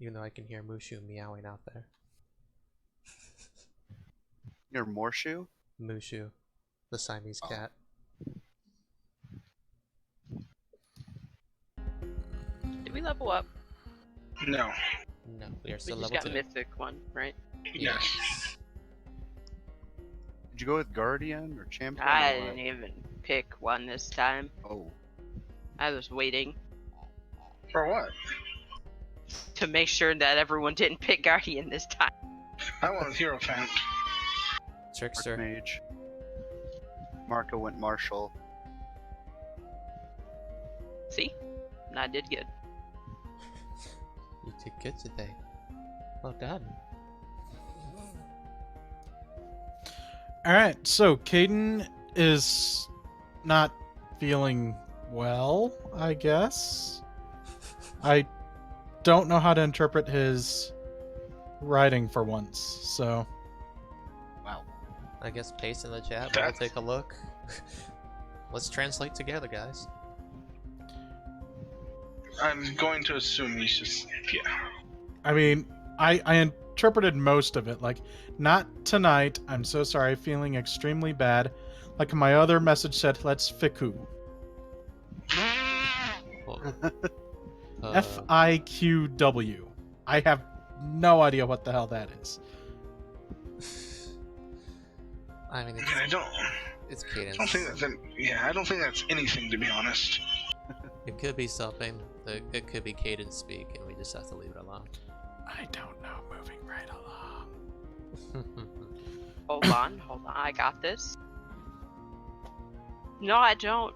Even though I can hear Mushu meowing out there. Your Morshu? Mushu, the Siamese cat. Did we level up? No. No, we are We still just level got 2. Mythic one, right? Yes. Did you go with Guardian or Champion? I or what? didn't even pick one this time. Oh. I was waiting For what? to make sure that everyone didn't pick Guardian this time. I want Hero Fan. Trickster. Mage. Marco went Marshall. See? And I did good. You did good today. Well done. Alright, so Caden is not feeling well, I guess. I don't know how to interpret his writing for once, so... Wow. I guess paste in the chat, we'll take a look. Let's translate together, guys. I'm going to assume he's just, yeah. I mean, I interpreted most of it, like, not tonight, I'm so sorry, feeling extremely bad. Like my other message said, let's fiku. Well, F-I-Q-W. I have no idea what the hell that is. I mean, I don't Cadence. think that's I don't think that's anything, to be honest. It could be something. It could be Cadence speak, and we just have to leave it alone. I don't know, moving right along. Hold on, I got this. No, I don't.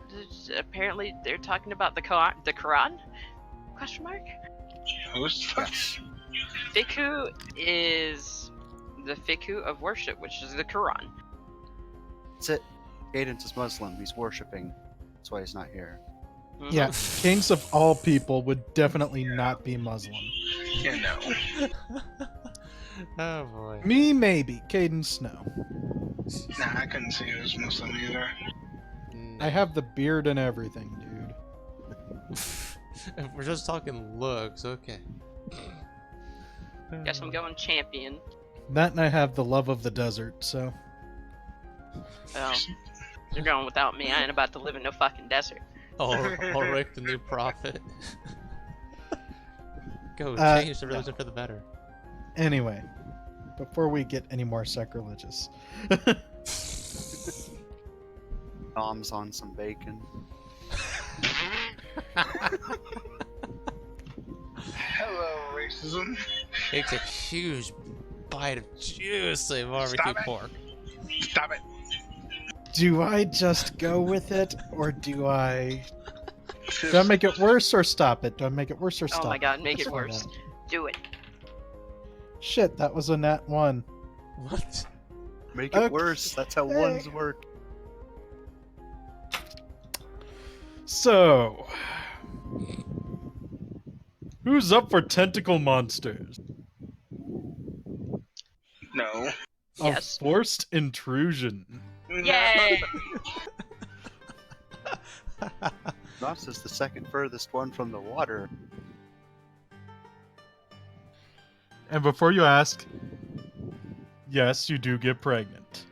Apparently, they're talking about the Quran? Question mark? Who's Yes. Fiqh is the fiqh of worship, which is the Quran. That's it. Cadence is Muslim. He's worshipping. That's why he's not here. Mhm. Yeah, kings of all people would definitely not be Muslim. Yeah, no. Oh boy. Me, maybe. Cadence, no. Nah, I couldn't see he was Muslim either. I have the beard and everything, dude. If we're just talking looks, okay. Guess I'm going champion. That and I have the love of the desert, so... Well, you're going without me. I ain't about to live in no fucking desert. Ulric, the new prophet. Go, change the religion for the better. Anyway, before we get any more sacrilegious... Bombs on some bacon. Hello, racism. Takes a huge bite of juicy barbecue pork. Stop it. Do I just go with it, or do I make it worse or stop it? Do I make it worse or stop it? Oh my god, make Let's it find worse. out. Do it. Shit, that was a nat 1. What? Make it worse. That's how Okay. ones work. So... who's up for tentacle monsters? No. Yes. A forced intrusion. Yay! Nos is the second furthest one from the water. And before you ask, yes, you do get pregnant.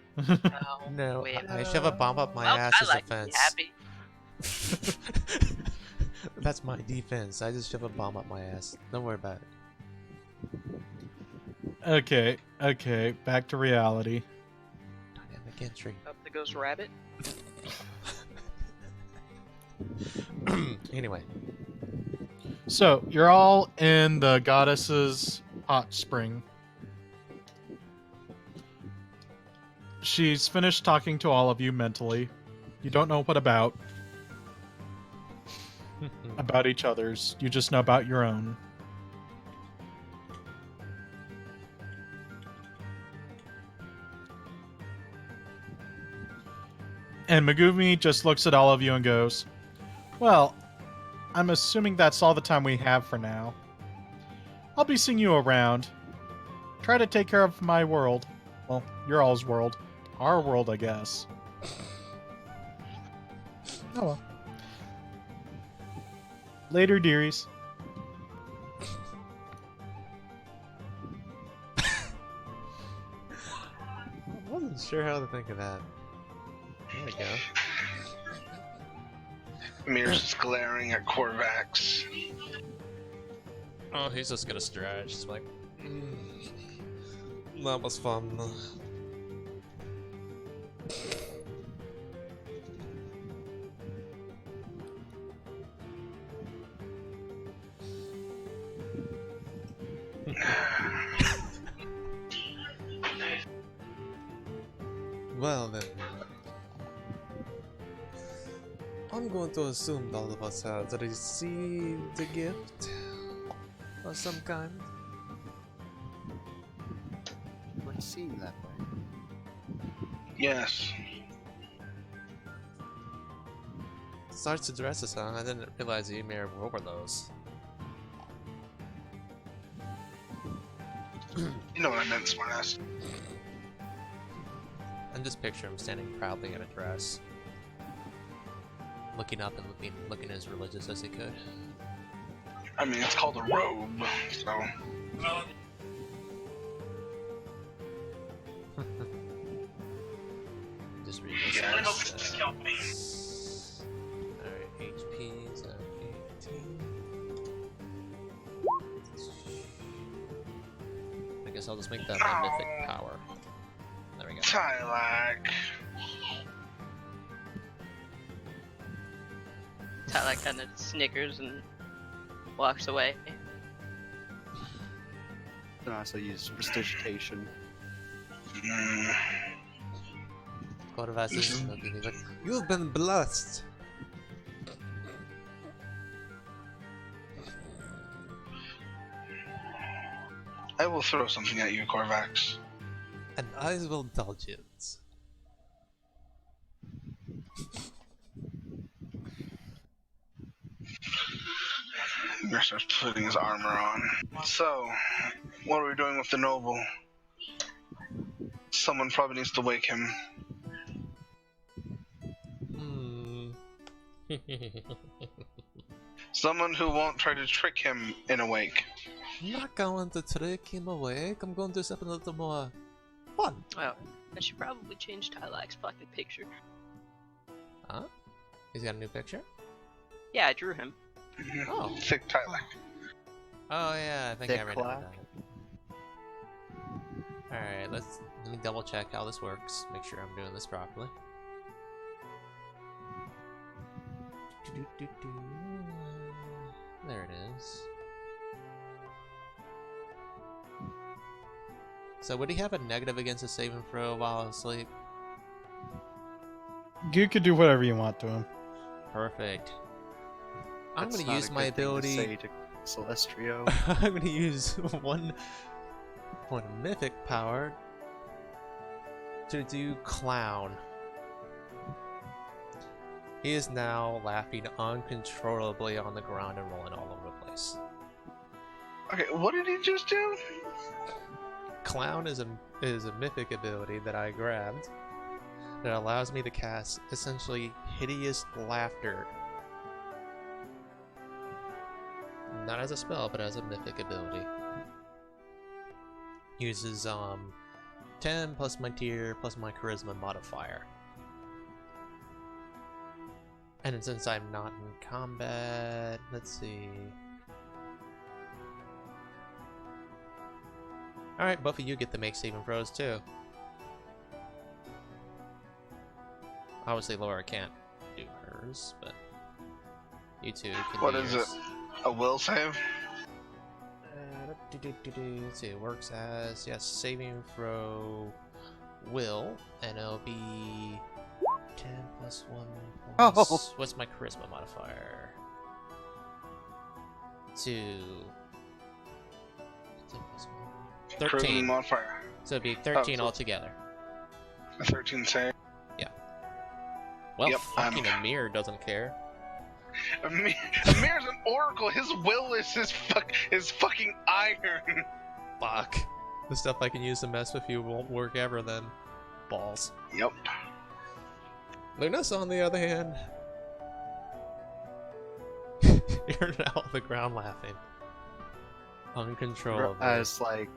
No, Wait. I shove a bomb up my Well, ass I as like a to be fence. happy. That's my defense. I just shove a bomb up my ass. Don't worry about it. Okay, back to reality. Dynamic entry. Up there goes rabbit. Anyway, So, you're all in the goddess's hot spring. She's finished talking to all of you mentally. You don't know what about each other's. You just know about your own. And Megumi just looks at all of you and goes, well, I'm assuming that's all the time we have for now. I'll be seeing you around. Try to take care of my world. Well, your all's world. Our world, I guess. Oh well. Later, dearies. wasn't sure how to think of that. There we go. Mir's just glaring at Corvax. Oh, he's just gonna stretch. It's like, that was fun. Well then, I'm going to assume that all of us have received a gift of some kind. Would seem that way. Yes. Starts to dress us, huh? I didn't realize you may have wore those. You know what I meant, smartass. I'm just picturing him standing proudly in a dress, looking up and looking as religious as he could. I mean, it's called a robe, so. Just read this. Yes. Alright, HP's at 18. I guess I'll just make that my mythic power. There we go. Tylak. Tyler kind of snickers and walks away. Can also use prestidigitation. Corvax is looking, he's like, you've been blessed! I will throw something at you, Corvax. And I will indulge it. Mir starts putting his armor on. So, what are we doing with the noble? Someone probably needs to wake him. Someone who won't try to trick him in a wake. I'm not going to trick him awake, I'm going to do something a little more fun. Well, I should probably change Tylak's fucking picture. Huh? He's got a new picture? Yeah, I drew him. Oh. Thick Tylak. Oh yeah, I think I read Clack. that. Alright, let me double check how this works. Make sure I'm doing this properly. There it is. So would he have a negative against a saving throw while asleep? You could do whatever you want to him. Perfect. I'm That's gonna not use a my good thing to ability. say to Celestrio. I'm gonna use one point of mythic power to do clown. He is now laughing uncontrollably on the ground and rolling all over the place. Okay, what did he just do? Clown is a mythic ability that I grabbed that allows me to cast essentially hideous laughter. Not as a spell, but as a mythic ability. Uses 10 plus my tier plus my charisma modifier. And since I'm not in combat, let's see. Alright, both of you get to make saving throws too. Obviously Laura can't do hers, but you two can What do is yours. it? A will save? Let's see, it works as, yes, saving throw will, and it'll be 10 plus 1 plus, Oh. what's my charisma modifier? 2. 10 plus 1. Charisma 13. modifier. So it'd be 13 so- altogether. A 13 save. Well, Yep, fucking Amir doesn't care. Amir's an oracle. His will is his fucking iron. Fuck. The stuff I can use to mess with you won't work ever then. Balls. Yep. Lunas, on the other hand, you're now on the ground laughing. Uncontrollably. As like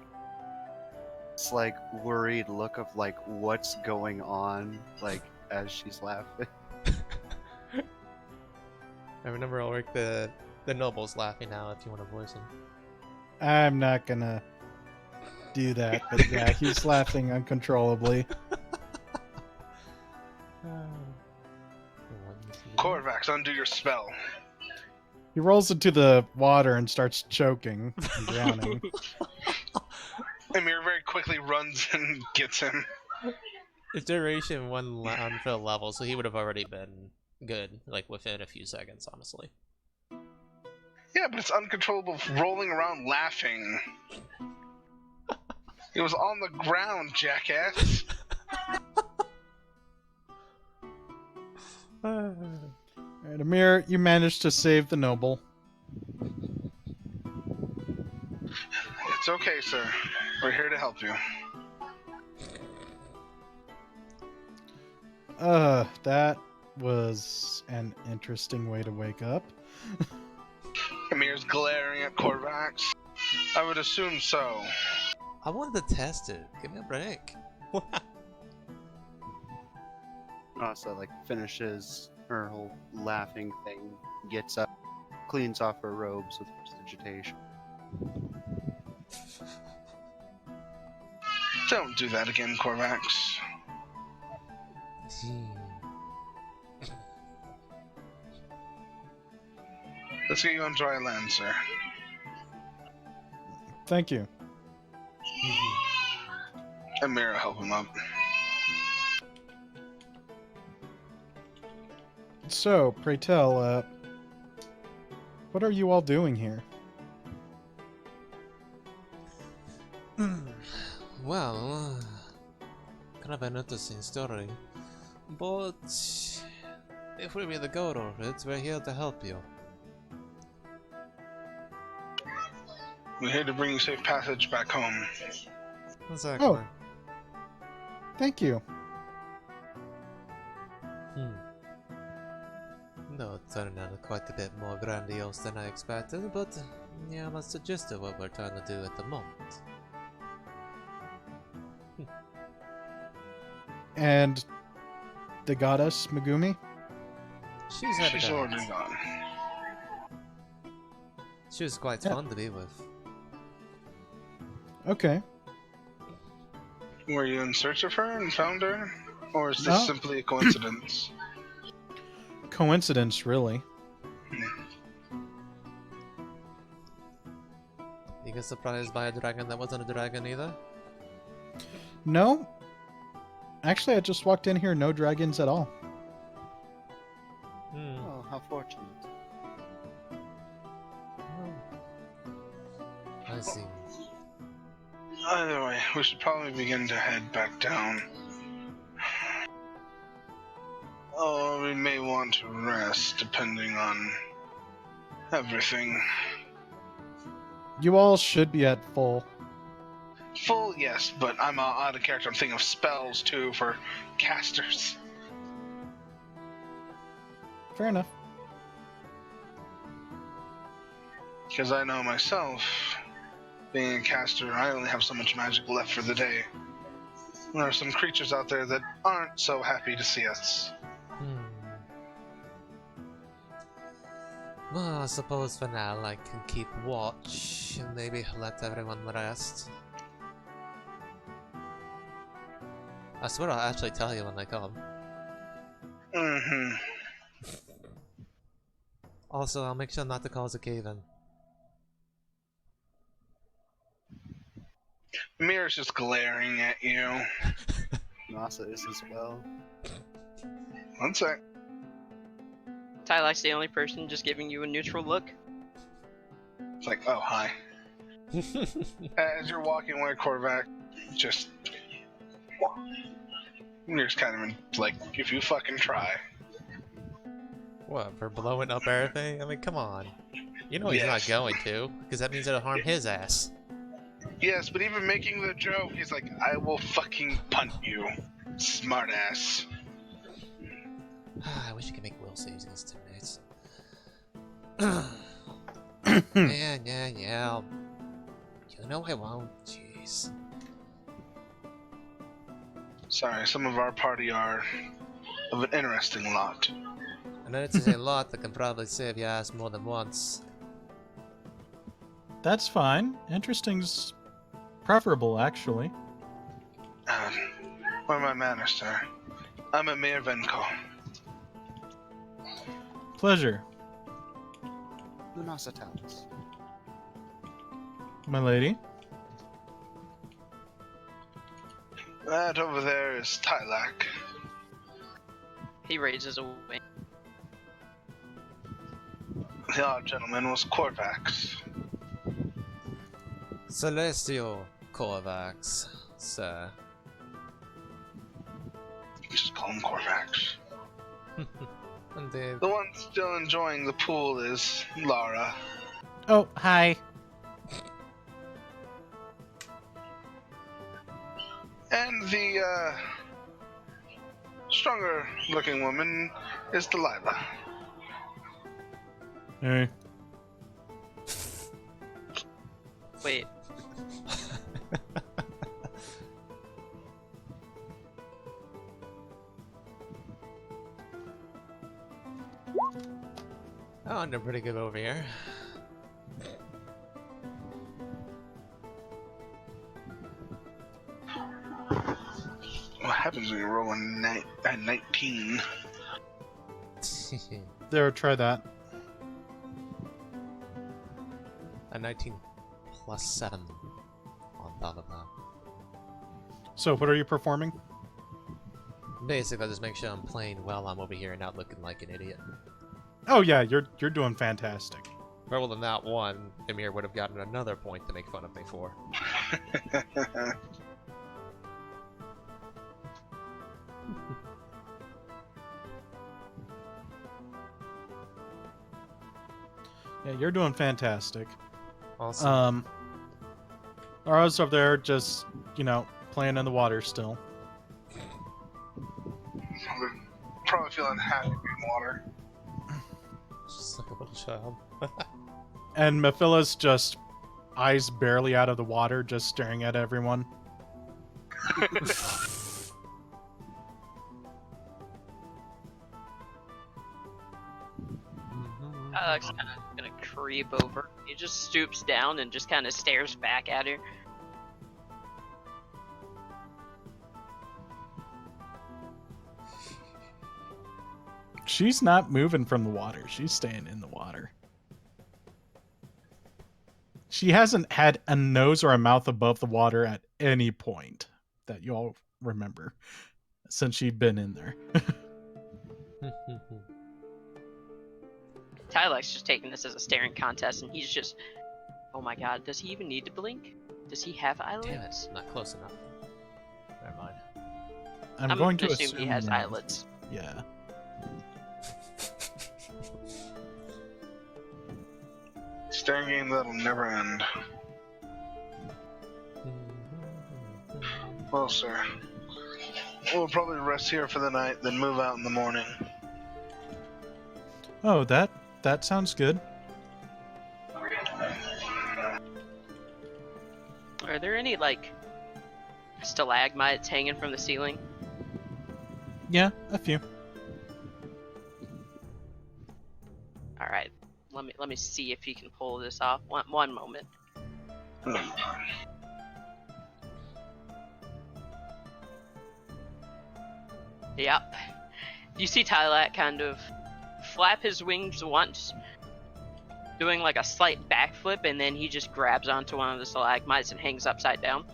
It's like worried look of like what's going on, like as she's laughing. I remember Ulric, the noble's laughing now if you want to voice him. I'm not gonna do that, but yeah, he's laughing uncontrollably. Corvax, undo your spell. He rolls into the water and starts choking and drowning. Amir very quickly runs and gets him. It's duration 1 round for the level, so he would have already been good, like within a few seconds, honestly. Yeah, but it's uncontrollable rolling around laughing. It was on the ground, jackass. Alright, Amir, you managed to save the noble. It's okay, sir. We're here to help you. That was an interesting way to wake up. Amir's glaring at Corvax. I would assume so. I wanted to test it. Give me a break. Also, like, finishes her whole laughing thing, gets up, cleans off her robes with prestidigitation. Don't do that again, Corvax. Let's get you on dry land, sir. Thank you. Amir will help him up. So, pray tell, what are you all doing here? Well, kind of an interesting story, but if we really go over it, we're here to help you. We're here to bring you safe passage back home. Exactly. Oh. Thank you. No, it turned out quite a bit more grandiose than I expected, but yeah, that's the gist of what we're trying to do at the moment. And the goddess, Megumi? She's already gone. She was quite Yeah. fun to be with. Okay. Were you in search of her and found her? Or is this No. simply a coincidence? Coincidence, really. You get surprised by a dragon that wasn't a dragon either? No. Actually, I just walked in here, no dragons at all. Hmm. Oh, how fortunate. I see. Either way, we should probably begin to head back down. Oh, we may want to rest, depending on everything. You all should be at full. Full, yes, but I'm out of character. I'm thinking of spells, too, for casters. Fair enough. Because I know myself, being a caster, I only have so much magic left for the day. There are some creatures out there that aren't so happy to see us. Well, I suppose for now I can keep watch and maybe let everyone rest. I swear I'll actually tell you when they come. Mm-hmm. Also, I'll make sure not to cause a cave-in. Mirror's just glaring at you. Nasa is as well. One sec. Tyla's the only person just giving you a neutral look. It's like, oh, hi. As you're walking away, Corvax, just... Mirror's kind of in, like, if you fucking try. What, for blowing up everything? I mean, come on. You know he's not Yes. going to, because that means it'll harm his ass. Yes, but even making the joke, he's like, I will fucking punt you, smartass. I wish you could make will saves against teammates. Yeah. You know I won't. Jeez. Sorry, some of our party are of an interesting lot. And then it's a lot that can probably save your ass more than once. That's fine. Interesting's preferable, actually. Where are my manners, sir? I'm Emir Venko. Pleasure, Lunasatalis. my lady. That over there is Tylak. He raises a wing. The odd gentleman was Corvax. Celestrio Corvax, sir. Just call him Corvax. Indeed. The one still enjoying the pool is Lara. Oh, hi. And the stronger looking woman is Delilah. Hey. Wait, Oh, I'm doing pretty good over here. What happens when you roll a 19? There, try that. A 19 plus 7 on top of that. So, what are you performing? Basically, I just make sure I'm playing well. I'm over here and not looking like an idiot. Oh yeah, you're doing fantastic. Rather than that one, Emir would have gotten another point to make fun of me for. Yeah, you're doing fantastic. Awesome. Lara's up there just, playing in the water still. Probably feeling happy in water. Just like a little child. And Mephila's just eyes barely out of the water, just staring at everyone. Alex kind of gonna creep over. He just stoops down and just kind of stares back at her. She's not moving from the water. She's staying in the water. She hasn't had a nose or a mouth above the water at any point that you all remember since she's been in there. Tylek's just taking this as a staring contest, and he's just, oh my god, does he even need to blink? Does he have eyelids? Damn it, not close enough. Never mind. I'm going to assume he has no. eyelids. Yeah. Staring game that'll never end. Well, sir, we'll probably rest here for the night, then move out in the morning. Oh, that sounds good. Are there any, like, stalagmites hanging from the ceiling? Yeah, a few. Alright, let me see if he can pull this off. One moment. Yep. You see Tylak kind of flap his wings once, doing like a slight backflip, and then he just grabs onto one of the stalagmites and hangs upside down.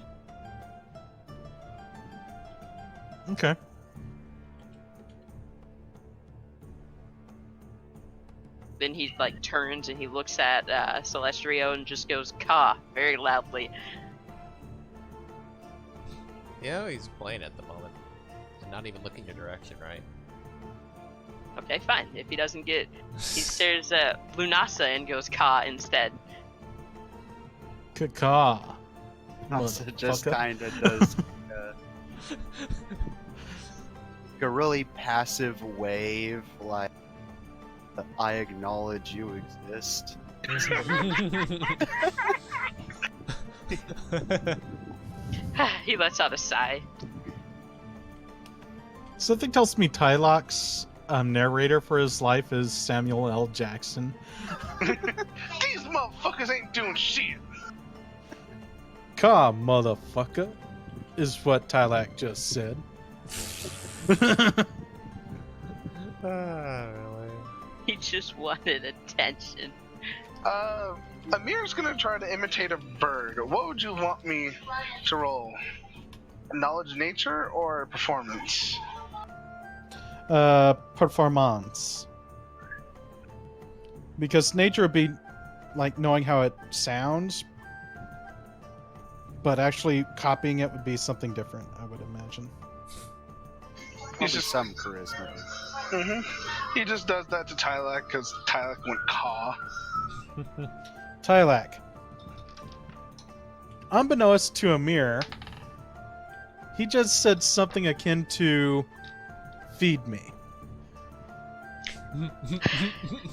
Okay. Then he like turns and he looks at Celestrio and just goes "Ka" very loudly. He's playing at the moment. And not even looking your direction, right? Okay, fine. If he doesn't get, he stares at Lunasa and goes "Ka" instead. Caw. Also just kind of does a really passive wave, like, I acknowledge you exist. He lets out a sigh. Something tells me Tylok's narrator for his life is Samuel L. Jackson. These motherfuckers ain't doing shit. Ka, motherfucker, is what Tylak just said. Really? He just wanted attention. Amir's gonna try to imitate a bird. What would you want me to roll? Knowledge nature or performance? Performance. Because nature would be like knowing how it sounds, but actually copying it would be something different, I would imagine. Probably some charisma. He just does that to Tylak because Tylak went caw. Tylak. Unbeknownst to Amir, he just said something akin to feed me.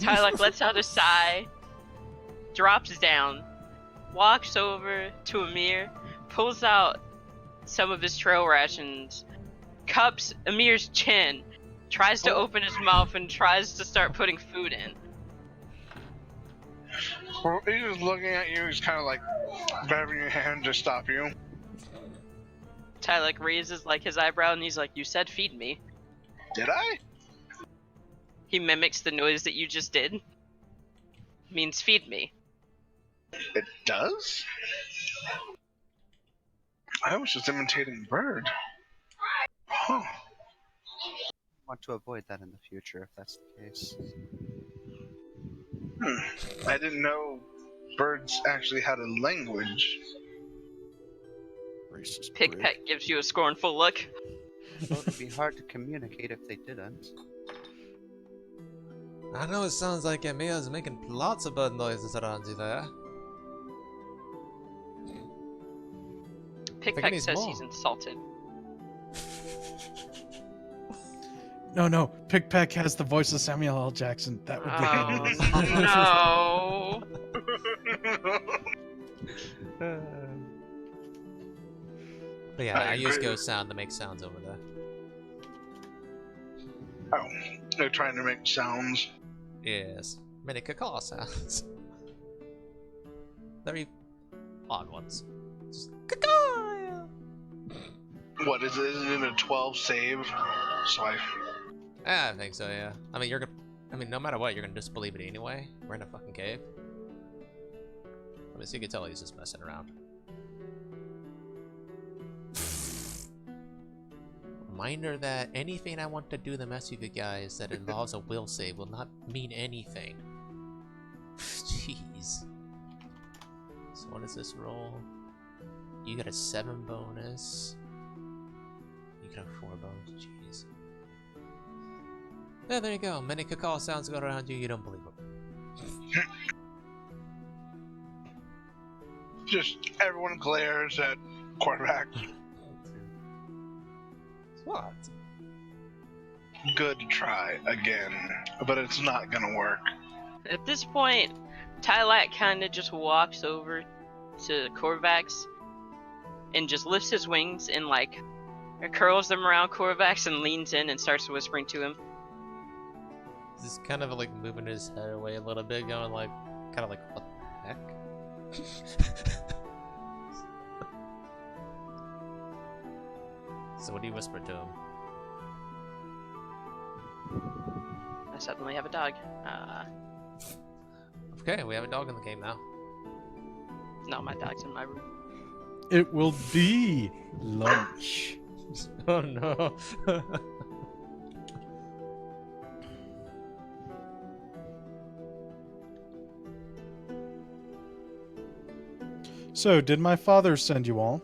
Tyler lets out a sigh, drops down, walks over to Amir, pulls out some of his trail rations, cups Amir's chin, tries to open his mouth, and tries to start putting food in. He's just looking at you. He's kind of like grabbing your hand to stop you. Tyler raises like his eyebrow and he's like, "You said feed me." Did I? He mimics the noise that you just did. Means feed me. It does? I was just imitating bird. Huh. Want to avoid that in the future if that's the case. I didn't know birds actually had a language. Racist prick. Pickpeck gives you a scornful look. Well, it would be hard to communicate if they didn't. I know it sounds like Emil's making lots of bird noises around you there. Pickpeck he's says more. he's insulted. No, Pickpeck has the voice of Samuel L. Jackson. That would be Oh, no. But yeah, I use agree. ghost sound to make sounds over there. Oh, they're trying to make sounds. Yes, many cacaw sounds. Very odd ones. Just cacaw. What is it? Is it a 12 save? So I think so. Yeah. I mean, no matter what, you're gonna disbelieve it anyway. We're in a fucking cave. I mean, so you can tell he's just messing around. Reminder that anything I want to do to mess with you guys that involves a will save will not mean anything. Jeez. So what is this roll? You got a 7 bonus. You got a 4 bonus. Jeez. Yeah, there you go. Many cacaw sounds go around you. You don't believe them. just everyone glares at Corvax. What? Good try again, but it's not gonna work. At this point, Tylak kind of just walks over to Corvax and just lifts his wings and like curls them around Corvax and leans in and starts whispering to him. He's kind of like moving his head away a little bit, going like, kind of like, what the heck? So what do you whisper to him? I suddenly have a dog. Okay, we have a dog in the game now. No, my dog's in my room. It will be lunch. Oh no. So, did my father send you all?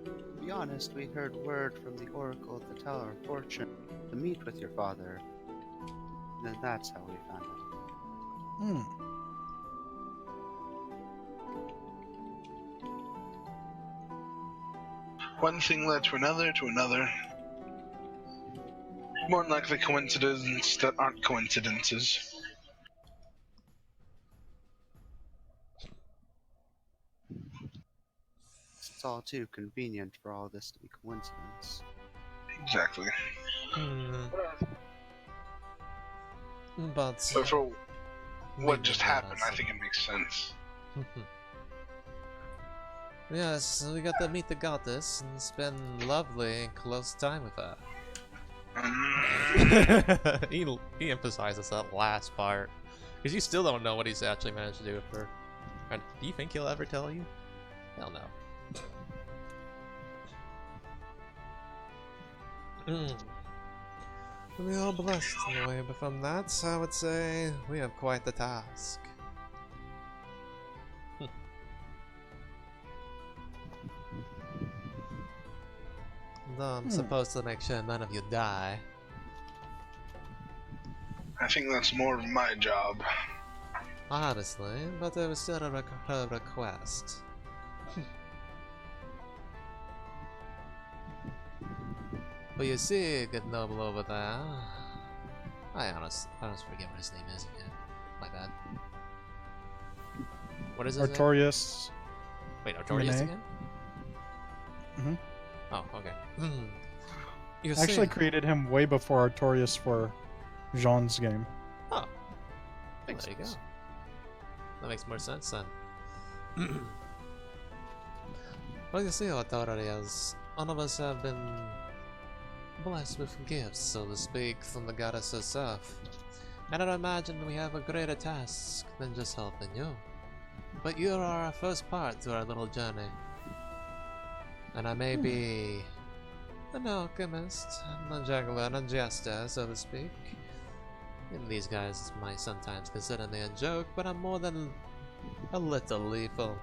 To be honest, we heard word from the Oracle at the Tower of Fortune to meet with your father. And then that's how we found it. One thing led to another, More than likely coincidences that aren't coincidences. It's all too convenient for all this to be coincidence. Exactly. But So for what maybe just not happened, I us. think it makes sense. Yes, we got to meet the goddess and spend lovely and close time with her. he emphasizes that last part because you still don't know what he's actually managed to do with her. And do you think he'll ever tell you? Hell no. We are blessed in a way, but from that, I would say we have quite the task. Though I'm supposed to make sure none of you die. I think that's more of my job. Honestly, but there was still a request. But you see, good noble over there. I honestly forget what his name is again. My bad. What is his name? Artorias. Wait, Artorias Renee. again? Mhm. Oh, okay. You I actually see- created him way before Artorias for Jean's game. Oh, Makes there you go. sense. That makes more sense then. Well, you see, Artorias, all of us have been blessed with gifts, so to speak, from the goddess herself. And I imagine we have a greater task than just helping you. But you are our first part to our little journey. And I may be an alchemist, a juggler, and a jester, so to speak. And these guys might sometimes consider me a joke, but I'm more than a little lethal.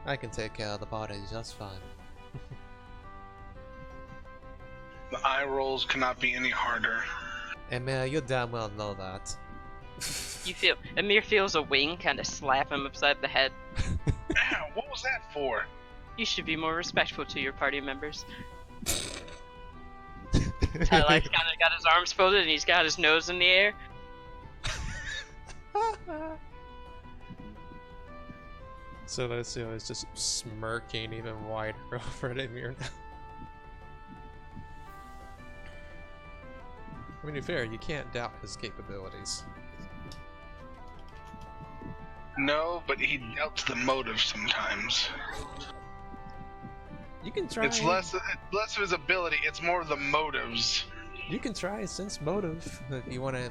I can take care of the body just fine. The eye rolls cannot be any harder. Emir, you damn well know that. You feel Amir feels a wing kind of slap him upside the head. Ow, what was that for? You should be more respectful to your party members. Tyler's kind of got his arms folded and he's got his nose in the air. Celestrio is just smirking even wider over at Emir. I mean, to be fair, you can't doubt his capabilities. No, but he doubts the motive sometimes. You can try. It's less of his ability, it's more of the motives. You can try a sense motive if you want to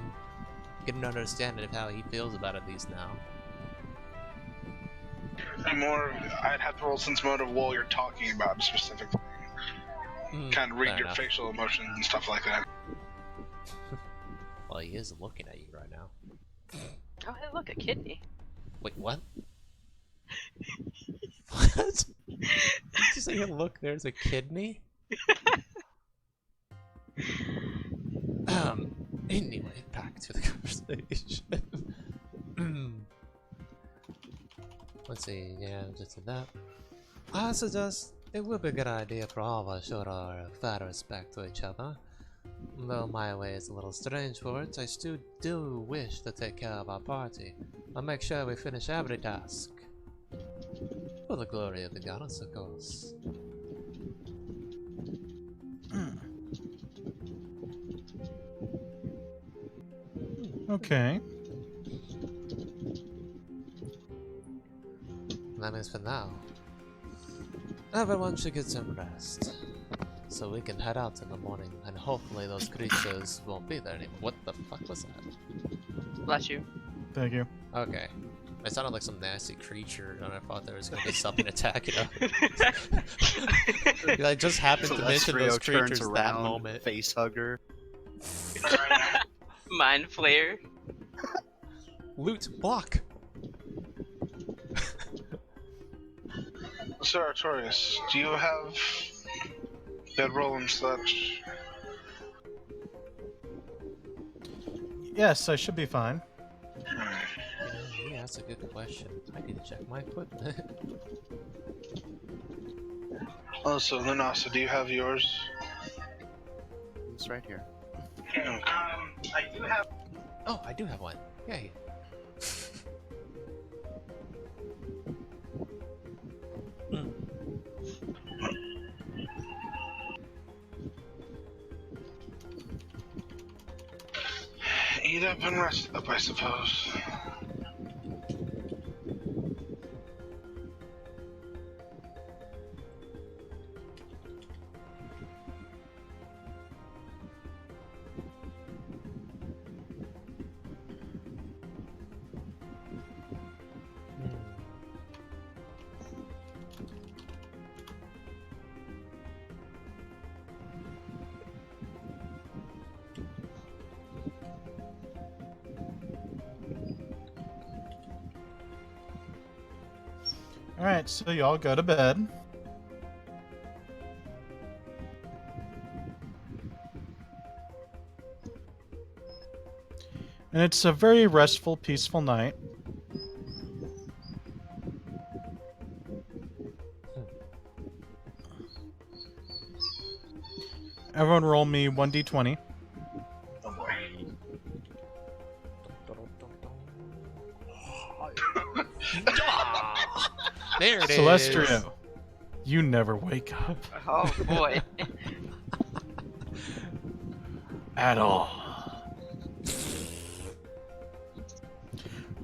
get an understanding of how he feels about it these now. I'd have to roll sense motive while you're talking about a specific thing. Kind of read fair your enough. facial emotions and stuff like that. Well, he is looking at you right now. Oh, hey, look, a kidney. Wait, what? What? Did you say, hey, look, there's a kidney? Anyway, back to the conversation. Let's see, yeah, just did that. I suggest it would be a good idea for all of us to show our fair respect to each other. Though my way is a little strange for it, I still do wish to take care of our party. I'll make sure we finish every task. For the glory of the goddess, of course. Okay. That means for now, everyone should get some rest. So we can head out in the morning, and hopefully those creatures won't be there anymore. What the fuck was that? Bless you. Thank you. Okay. It sounded like some nasty creature, and I thought there was gonna be something attacking us. I just happened to mention those Celestrio turns creatures that around, moment. face hugger. Mind flare. Loot, block! Sir Artorias, do you have bedroll and such? Yes, I should be fine. Yeah, that's a good question. I need to check my equipment. Also, Lunasa, do you have yours? It's right here. I do have. Oh, I do have one. Yay. up and rest up, I suppose. Alright, so y'all go to bed. And it's a very restful, peaceful night. Everyone roll me 1d20. Oh boy. There it is. Celestrio, you never wake up. Oh boy. At all.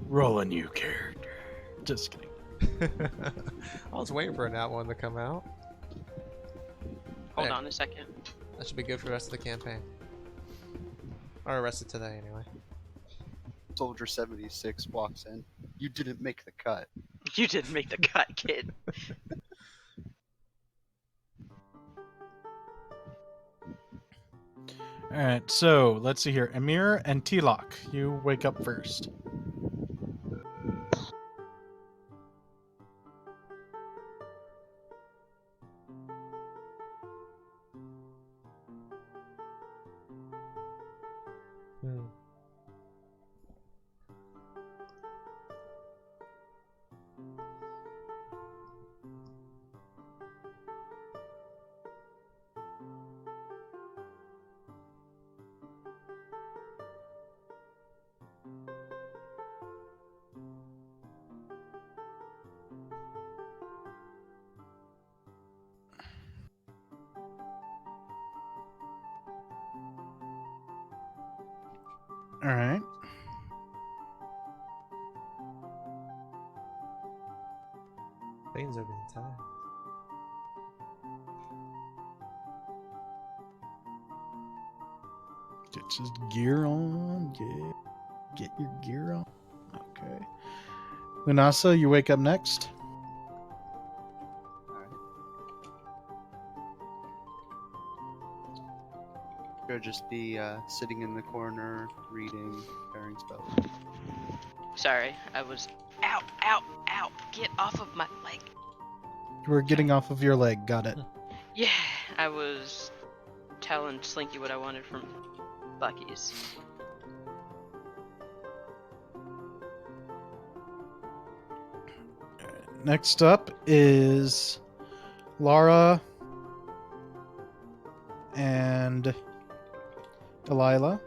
Roll a new character. Just kidding. I was waiting for that one to come out. Hold Hey. on a second. That should be good for the rest of the campaign. Or the rest of today, anyway. Soldier 76 walks in. You didn't make the cut. You didn't make the cut, kid. Alright, so let's see here. Amir and Tilak, you wake up first. Hmm. Alright. Veins are being tied. Get his gear on. Get your gear on. Okay. Lunasa, you wake up next. Alright. Should just be sitting in the corner, reading, preparing spells. Sorry, I was. Ow, ow, ow! Get off of my leg. You were getting off of your leg. Got it. Yeah, I was telling Slinky what I wanted from Bucky's. Next up is Lara and Delilah.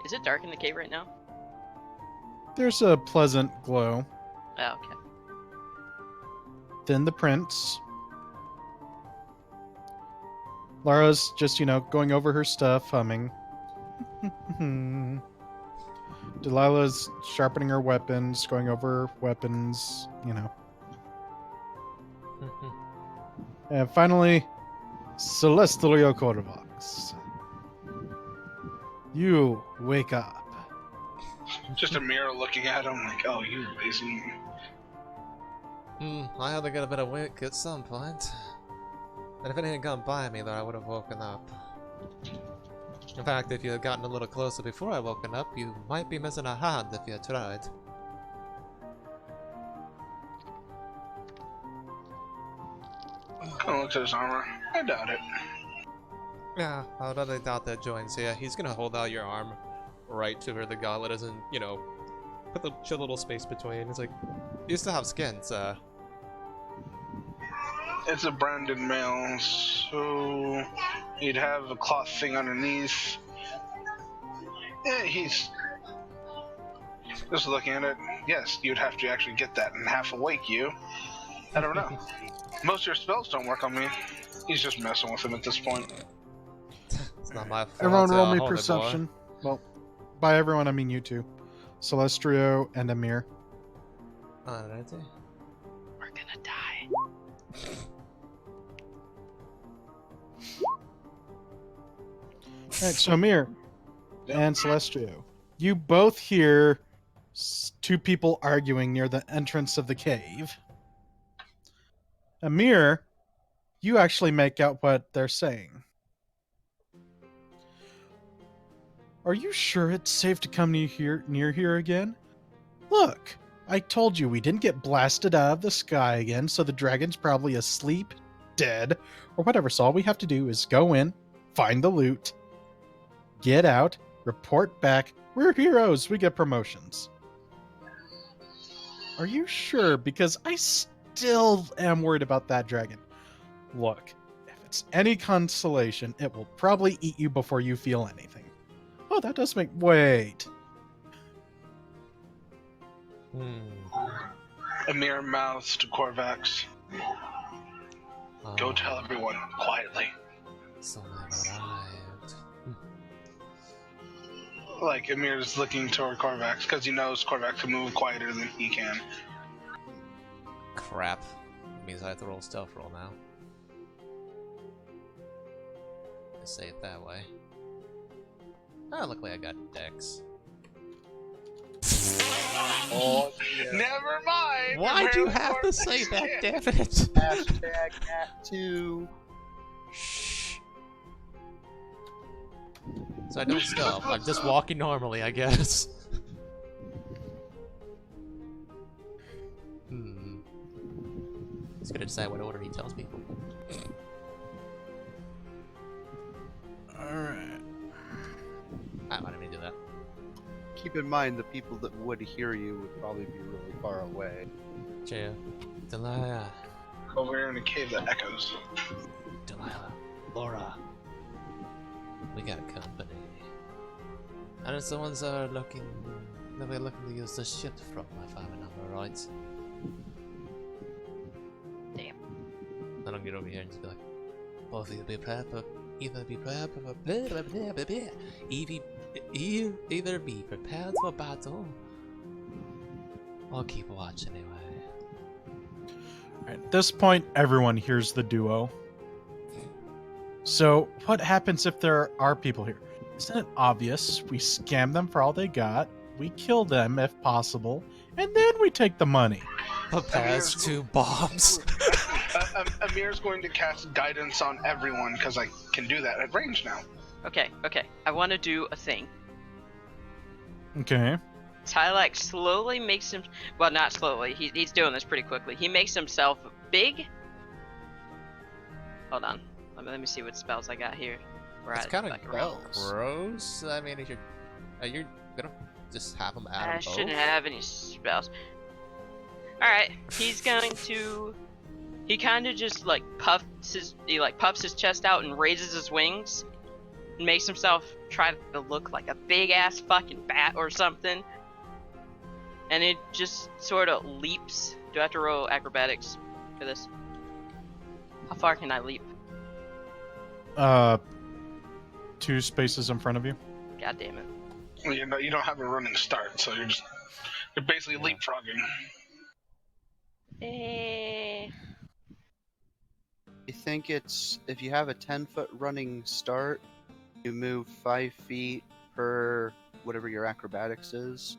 Is it dark in the cave right now? There's a pleasant glow. Oh, okay. Then the prince. Lara's just, going over her stuff, humming. Delilah's sharpening her weapons, going over weapons, And finally, Celestrio Corvax. You wake up. Just a mirror looking at him like, oh, you lazy. I had to get a bit of wake at some point. And if it hadn't gone by me, though, I would have woken up. In fact, if you had gotten a little closer before I woken up, you might be missing a hand if you had tried. Kind of looks at his armor. I doubt it. Yeah, I really doubt that joins here. He's gonna hold out your arm right to where the gauntlet is and, put the chill little space between. It's like, you still have skin, so... It's a branded mail, so he'd have a cloth thing underneath. Yeah, he's Just looking at it, yes, you'd have to actually get that and half awake you. I don't know. Most of your spells don't work on me. He's just messing with him at this point. It's not my fault. Everyone roll me hold it, boy. perception. Well, by everyone I mean you two. Celestrio and Amir. Alrighty. We're gonna die. Alright, so Amir and Celestrio, you both hear two people arguing near the entrance of the cave. Amir, you actually make out what they're saying. Are you sure it's safe to come near here again? Look, I told you we didn't get blasted out of the sky again, so the dragon's probably asleep, dead, or whatever, so all we have to do is go in, find the loot, get out, report back. We're heroes, we get promotions. Are you sure? Because I still am worried about that dragon. Look, if it's any consolation, it will probably eat you before you feel anything. Oh, that does make... Wait. Amir mouths to Corvax. Go tell everyone quietly. So I've arrived. Like, Amir's looking toward Corvax because he knows Corvax can move quieter than he can. Crap. Means I have to roll stealth roll now. Let's say it that way. Oh, luckily I got Dex. Oh, yeah. Never mind! Why'd you have to say that, damn it? Hashtag #2. Shh. So I don't stealth. I'm just walking normally, I guess. He's gonna decide what order he tells people. Alright. I didn't mean to do that. Keep in mind the people that would hear you would probably be really far away. Cheer. Delilah. Over here in a cave that echoes. Delilah. Laura. We got company. And if someone's looking to use the ship from, if I remember right. Damn. I don't get over here and just be like, both of you be prepared for either be prepared for battle or keep watch anyway. At this point, everyone hears the duo. So, what happens if there are people here? Isn't it obvious? We scam them for all they got, we kill them if possible, and then we take the money. Prepares 2 bombs. Amir's going to cast guidance on everyone because I can do that at range now. Okay. I want to do a thing. Okay. Tylak slowly makes him... Well, not slowly. He's doing this pretty quickly. He makes himself big. Hold on. Let me see what spells I got here. It's kind of gross. I mean, are you gonna just have him out I of both? shouldn't have any spells. Alright, he's going to... He kind of just puffs his chest out and raises his wings and makes himself try to look like a big ass fucking bat or something. And it just sort of leaps. Do I have to roll acrobatics for this? How far can I leap? 2 spaces in front of you. God damn it. Well, you don't have a running start, so you're basically leapfrogging. I think it's, if you have a 10-foot running start, you move 5 feet per whatever your acrobatics is.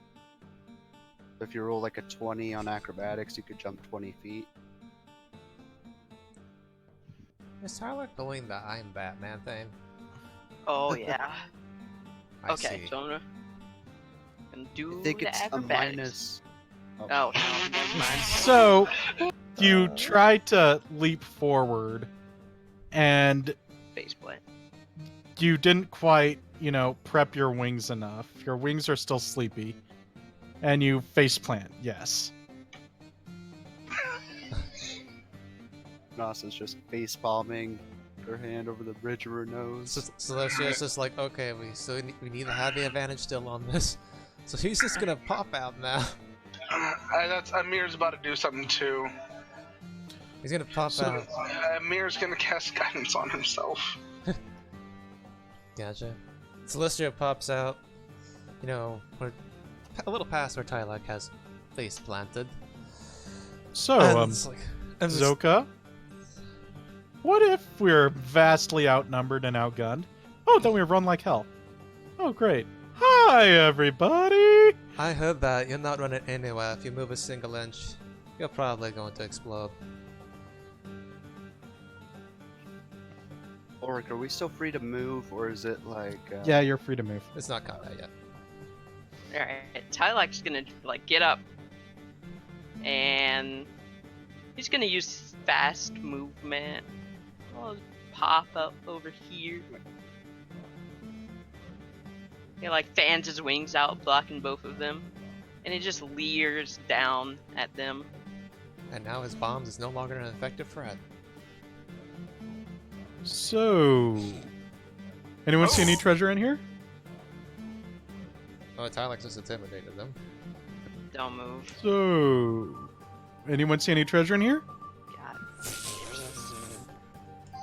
If you roll like a 20 on acrobatics, you could jump 20 feet. Is Tyler doing the I'm Batman thing? Oh yeah. I Okay, see. so I'm gonna do I think the it's a acrobatics. minus... Oh no, never mind. So, you try to leap forward, and Faceplant. you didn't quite, prep your wings enough. Your wings are still sleepy, and you faceplant, yes. Nasa's just face palming her hand over the bridge of her nose. So that's just like, okay, we need to have the advantage still on this. So he's just gonna pop out now. That's Amir's about to do something too. He's gonna pop out. Amir's gonna cast guidance on himself. Gotcha. Celestrio pops out. You know, a little past where Tylak has face planted. So, And it's like, and this- Zoka, what if we're vastly outnumbered and outgunned? Oh, then we run like hell. Oh, great. Hi, everybody! I heard that you're not running anywhere. If you move a single inch, you're probably going to explode. Ulric, are we still free to move, or is it like... Yeah, you're free to move. It's not combat yet. Alright, Tylak's gonna like get up and he's gonna use fast movement. I'll pop up over here. He like fans his wings out, blocking both of them, and he just leers down at them. And now his bombs is no longer an effective threat. So, anyone see any treasure in here? Oh, Tylak just intimidated them. Don't move. So, anyone see any treasure in here? God.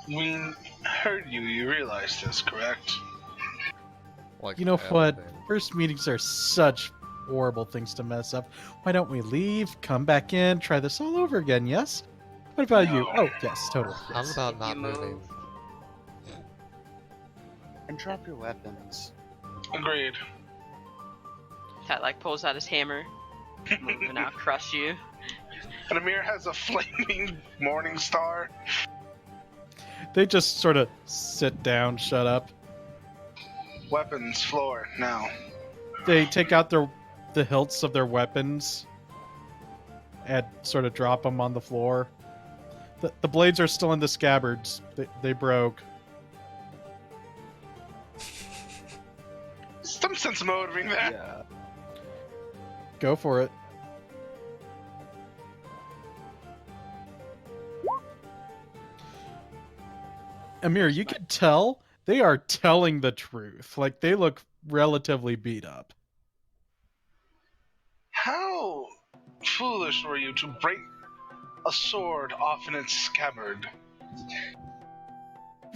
We heard you. You realize this, correct? Like You know what? everything. First meetings are such horrible things to mess up. Why don't we leave, come back in, try this all over again, yes? What about you? No. Oh, yes, totally. How Yes. about not You moving? move. And drop your weapons. Agreed. Tylak pulls out his hammer. Move and I'll crush you. And Amir has a flaming morning star. They just sort of sit down, shut up. Weapons, floor, now. They take out the hilts of their weapons and sort of drop them on the floor. The blades are still in the scabbards. They broke. Some sense of motivating that. Yeah. Go for it. Amir, you can tell they are telling the truth. Like, they look relatively beat up. How foolish were you to break a sword off in its scabbard?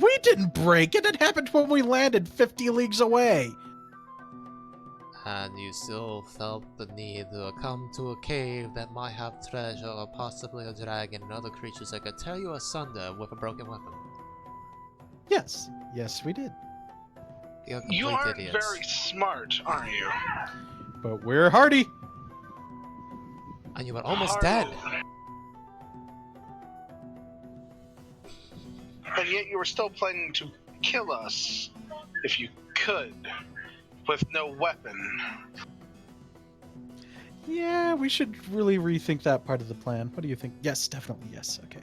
We didn't break it. It happened when we landed 50 leagues away. And you still felt the need to come to a cave that might have treasure or possibly a dragon and other creatures that could tear you asunder with a broken weapon. Yes. Yes, we did. You're complete You aren't idiots. very smart, are you? But we're hardy. And you were almost Hardy. dead. And yet you were still planning to kill us, if you could, with no weapon. Yeah, we should really rethink that part of the plan. What do you think? Yes, definitely. Yes. Okay.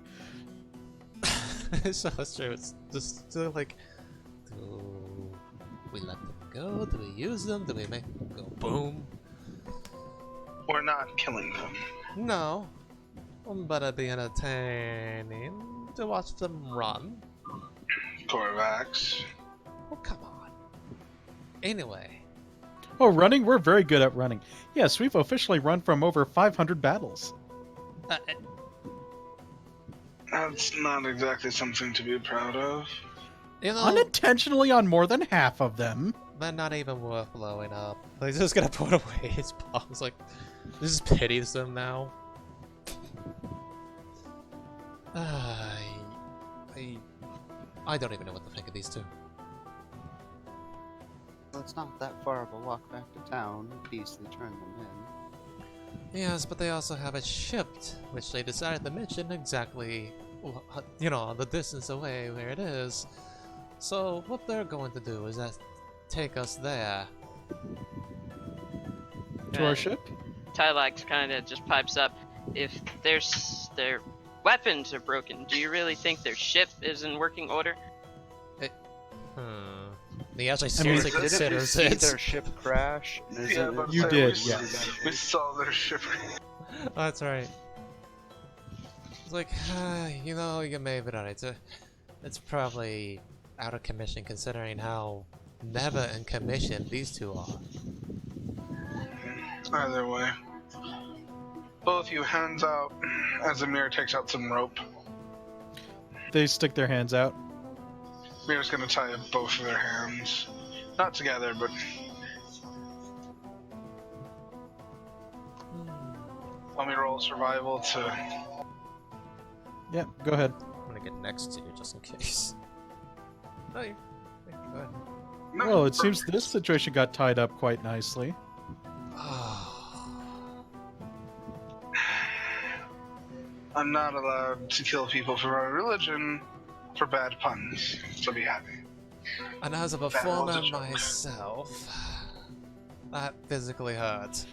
So it's true. It's just still like, do we let them go? Do we use them? Do we make them go boom? We're not killing them. No. But it'd be entertaining to watch them run. Corvax. Oh, come on. Anyway. Oh, running? We're very good at running. Yes, we've officially run from over 500 battles. That's not exactly something to be proud of. You know, Unintentionally on more than half of them. they're not even worth blowing up. Like, he's just gonna put away his bombs. Like, this just pities them now. I don't even know what to think of these two. Well, it's not that far of a walk back to town. Easily turn them in. Yes, but they also have it shipped, which they decided to mention exactly, you know, the distance away where it is. So what they're going to do is that take us there. To our ship? Tylak kind of just pipes up. If their weapons are broken, do you really think their ship is in working order? He actually I mean, seriously Didn't we considers see it. their ship crash? Is Yeah, it- but You we did, s- yes. We saw their ship. Oh, that's right. It's like, you know, you may be right. It's probably out of commission considering how never in commission these two are. Either way. Both you hands out as Amir takes out some rope. They stick their hands out. Amir's gonna tie up both of their hands. Not together, but let me roll survival to... Yeah, go ahead. I'm gonna get next to you just in case. No, you go ahead. No, Well, it seems this situation got tied up quite nicely. I'm not allowed to kill people for my religion for bad puns, so be happy. And as a performer myself, that physically hurt.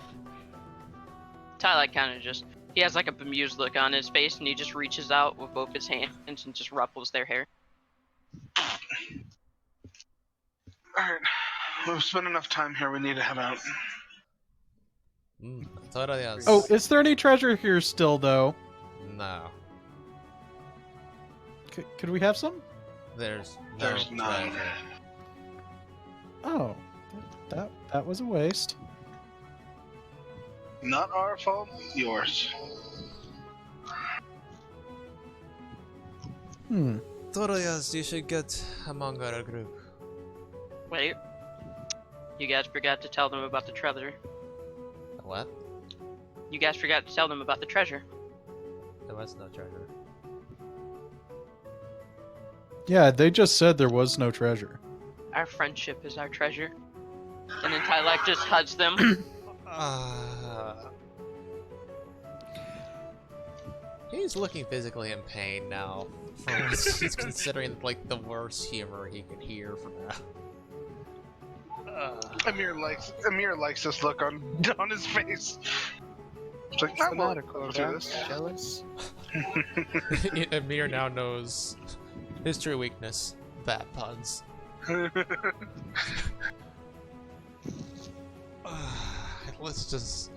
Tyler kind of just, he has like a bemused look on his face, and he just reaches out with both his hands and just ruffles their hair. Alright, we've spent enough time here, we need to head out. Totally yes. Oh, is there any treasure here still, though? No. Could we have some? There's no none. treasure. Oh, that was a waste. Not our fault, yours. Totally yes, you should get among our group. Wait. You guys forgot to tell them about the treasure. What? You guys forgot to tell them about the treasure. There was no treasure. Yeah, they just said there was no treasure. Our friendship is our treasure. And then Tylak just hugs them. He's looking physically in pain now. He's considering like the worst humor he could hear from that. Amir likes this look on his face. It's like, I'm not go through this. Jealous? Amir now knows his true weakness: bad puns. Let's just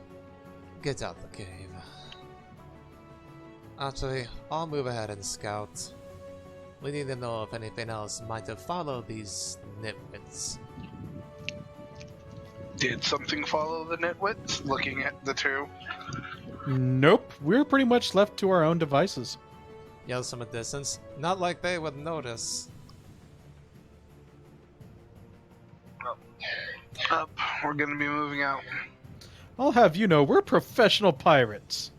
get out the cave. Actually, I'll move ahead and scout. We need to know if anything else might have followed these nitwits. Did something follow the nitwits? Looking at the two. Nope, we're pretty much left to our own devices. Yells from a distance. Not like they would notice. Up. We're gonna be moving out. I'll have you know, we're professional pirates.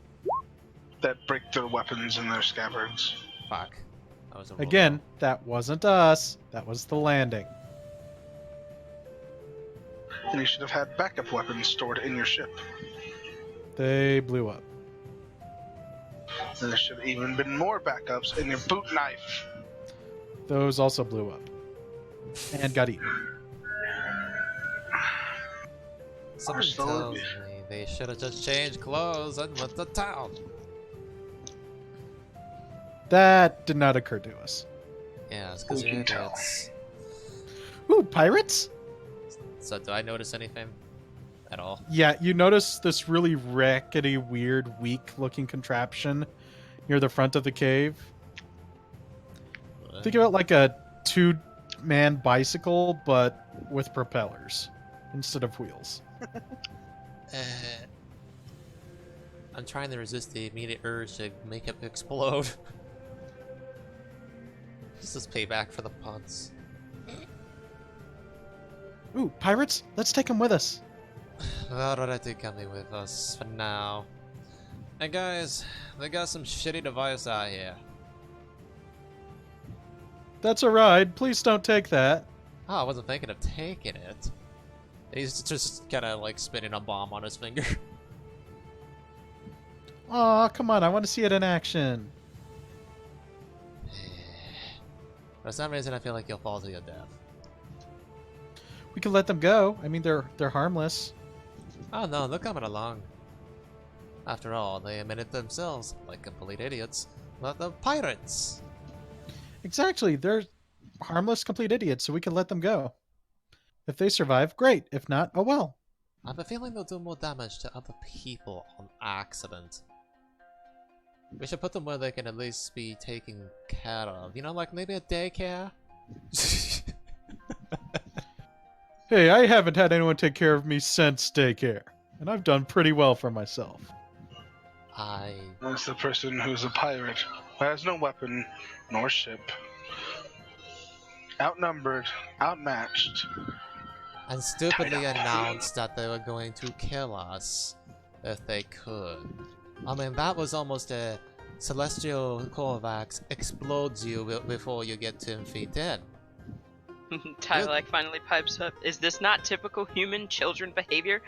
That break their weapons in their scabbards. Fuck. That was a Again, that wasn't us. That was the landing. And you should have had backup weapons stored in your ship. They blew up. And there should have even been more backups in your boot knife. Those also blew up. And got eaten. Someone still tells with me they should have just changed clothes and went to town. That did not occur to us. Yeah, it's because We you're can tell. idiots. Ooh, pirates? So do I notice anything? At all? Yeah, you notice this really rackety, weird, weak-looking contraption near the front of the cave. Think about like a two-man bicycle, but with propellers instead of wheels. I'm trying to resist the immediate urge to make it explode. This is payback for the puns. Ooh, pirates? Let's take them with us. Already coming with us for now. Hey guys, they got some shitty device out here. That's a ride. Please don't take that. Oh, I wasn't thinking of taking it. He's just kind of like spinning a bomb on his finger. Aw, come on. I want to see it in action. For some reason, I feel like you'll fall to your death. We can let them go. I mean, they're harmless. Oh no, they're coming along. After all, they admitted themselves, like complete idiots, but the pirates. Exactly. They're harmless, complete idiots, so we can let them go. If they survive, great. If not, oh well. I have a feeling they'll do more damage to other people on accident. We should put them where they can at least be taken care of. You know, like maybe a daycare? Hey, I haven't had anyone take care of me since daycare. And I've done pretty well for myself. That's the person who's a pirate, who has no weapon nor ship. Outnumbered, outmatched. And stupidly announced that they were going to kill us if they could. I mean, that was almost a Celestrio Corvax explodes you before you get 10 feet in. Tyler finally pipes up. Is this not typical human children behavior?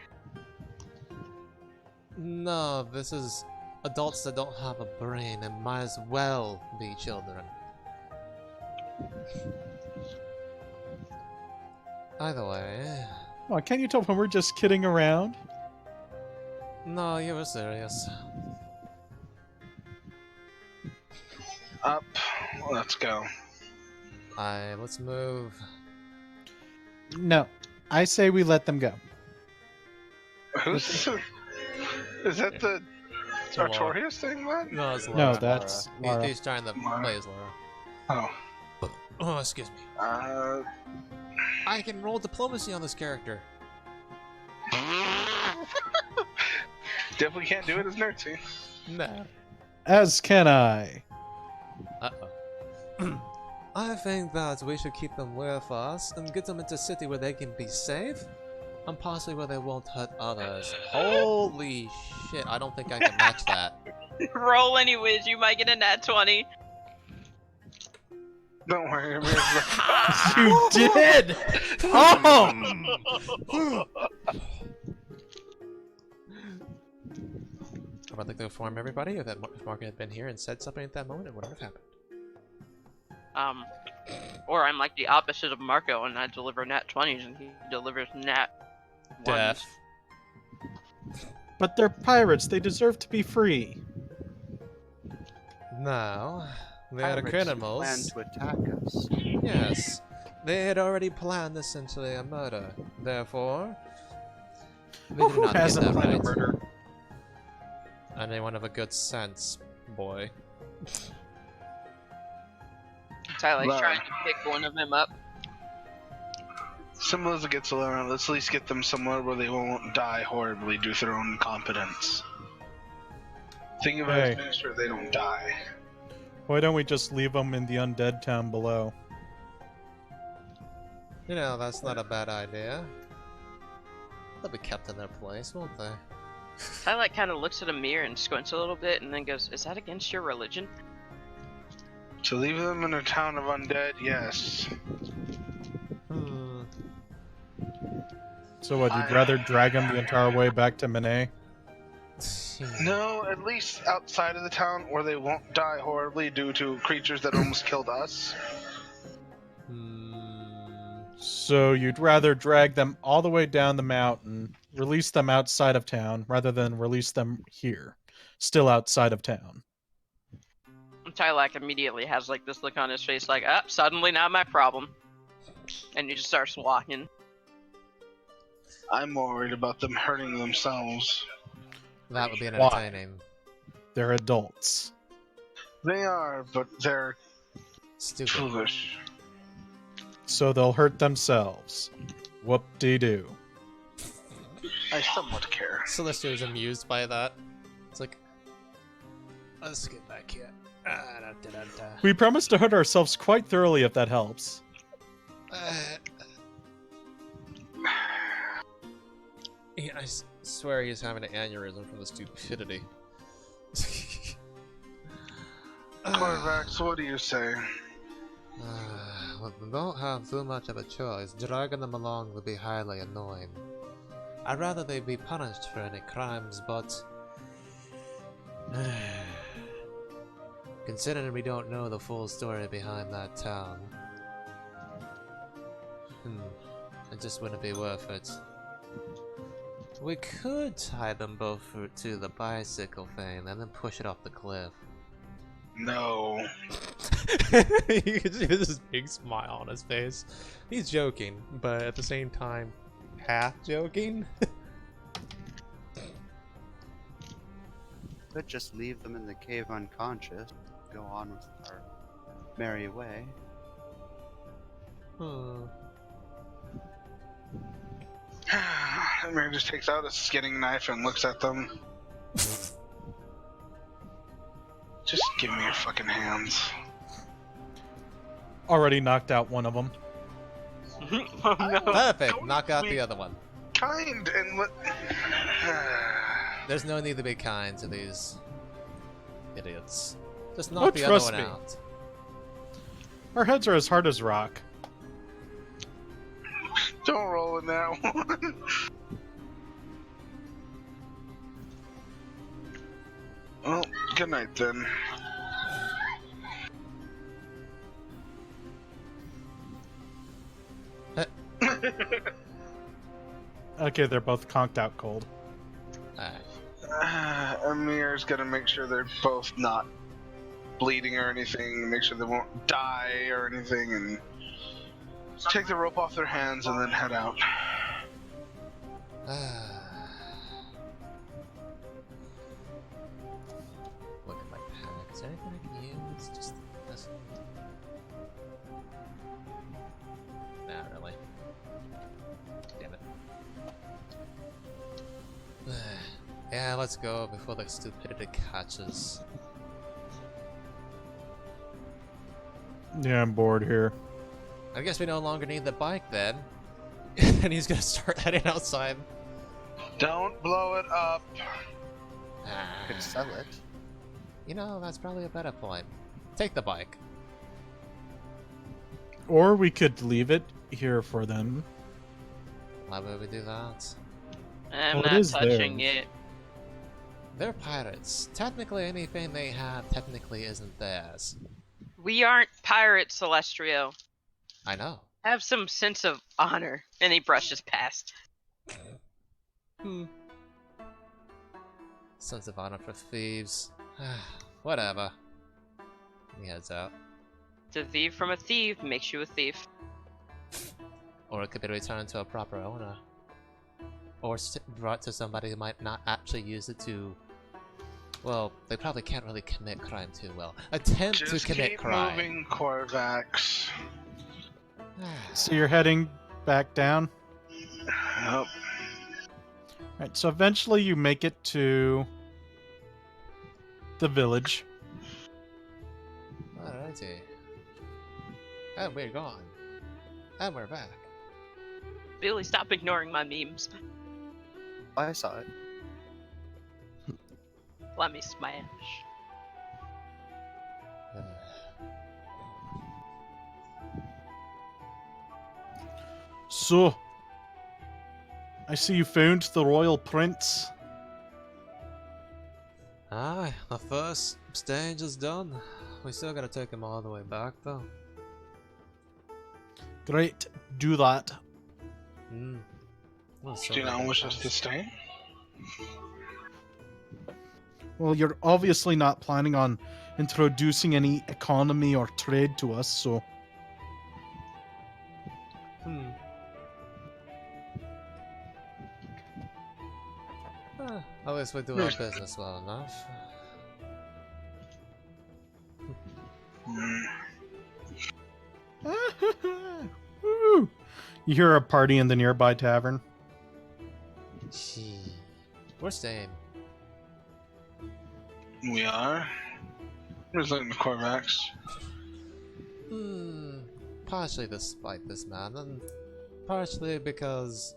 No, this is adults that don't have a brain and might as well be children. Either way... Well, can't you tell when we're just kidding around? No, you were serious. Up. Let's go. Let's move. No. I say we let them go. Who's... Is that the Laura. Artorias thing, man? No, it's Laura. No, that's Laura. He's trying to play as Laura. Oh. Oh, excuse me. I can roll diplomacy on this character. Definitely can't do it as Nerdsy. Nah. As can I. Uh-oh. I think that we should keep them with us and get them into a city where they can be safe and possibly where they won't hurt others. Holy shit, I don't think I can match that. Roll anyways, you might get a nat 20. Don't worry, You did! Oh! I'd like to inform everybody that if Morgan had been here and said something at that moment, it wouldn't have happened. Or I'm like the opposite of Marco and I deliver nat 20s and he delivers nat 1s. Death. But they're pirates. They deserve to be free. No. They are Pirates criminals. plan to attack us. Yes. They had already planned essentially a murder. Therefore, they did Who not get hasn't that planned right. a murder? Anyone of a good sense, boy. Tyler's Wow. trying to pick one of them up. Similar as it gets around, let's at least get them somewhere where they won't die horribly due to their own incompetence. Think of it Hey. as making sure they don't die. Why don't we just leave them in the undead town below? You know, that's not a bad idea. They'll be kept in their place, won't they? Tyler kind of looks at a mirror and squints a little bit and then goes, "Is that against your religion?" To leave them in a town of undead, yes. Hmm. So what, you'd rather drag them the entire way back to Manet? No, at least outside of the town where they won't die horribly due to creatures that almost killed us. So you'd rather drag them all the way down the mountain, release them outside of town, rather than release them here, still outside of town. Tylak immediately has like this look on his face like, suddenly not my problem. And he just starts walking. I'm more worried about them hurting themselves. That would be Why? entertaining. They're adults. They are, but they're Stupid. foolish. So they'll hurt themselves. Whoop-de-doo. I somewhat care. Celestrio is amused by that. It's like, let's get back here. We promise to hurt ourselves quite thoroughly if that helps. Yeah, I swear he's having an aneurysm from the stupidity. Corvax, what do you say? Well, we don't have too much of a choice. Dragging them along would be highly annoying. I'd rather they be punished for any crimes, but... considering we don't know the full story behind that town... it just wouldn't be worth it. We could tie them both to the bicycle thing and then push it off the cliff. No. You can see this big smile on his face. He's joking, but at the same time, half joking. Could just leave them in the cave unconscious. Go on with our merry way. Amir just takes out a skinning knife and looks at them. Just give me your fucking hands. Already knocked out one of them. Oh no. Perfect! Don't Knock out be the other one. Kind and let. There's no need to be kind to these idiots. Just Oh, knock the other trust one me. out. Our heads are as hard as rock. Don't roll in that one. Well, good night then. Okay, they're both conked out cold. Alright. Amir's gonna make sure they're both not bleeding or anything, make sure they won't die or anything, and take the rope off their hands and then head out. Look at my pack. Is there anything I can use? Just this. Not really. Damn it. Yeah, let's go before the stupidity catches. Yeah, I'm bored here. I guess we no longer need the bike then. And he's gonna start heading outside. Don't blow it up. Could sell it. You know, that's probably a better point. Take the bike. Or we could leave it here for them. Why would we do that? I'm Well, it not is touching theirs. it. They're pirates. Technically, anything they have technically isn't theirs. We aren't pirates, Celestrio. I know. Have some sense of honor. And he brushes past. Sense of honor for thieves. Whatever. He heads out. To thieve from a thief makes you a thief. Or it could be returned to a proper owner. Or brought to somebody who might not actually use it to... Well, they probably can't really commit crime too well. Attempt Just to commit keep crime. moving, Corvax. So you're heading back down? Yep. Right, so eventually you make it to the village. Alrighty. And we're gone. And we're back. Billy, stop ignoring my memes. I saw it. Let me smash. So, I see you found the royal prince. Aye, the first stage is done. We still gotta take him all the way back though. Great, do that. Well, so Do you not many wish us things. to stay? Well, you're obviously not planning on introducing any economy or trade to us, so At least we do our business well enough. Woo! You hear a party in the nearby tavern. Gee. We're staying. We are. Where's the Corvax? Partially despite this man, and partially because,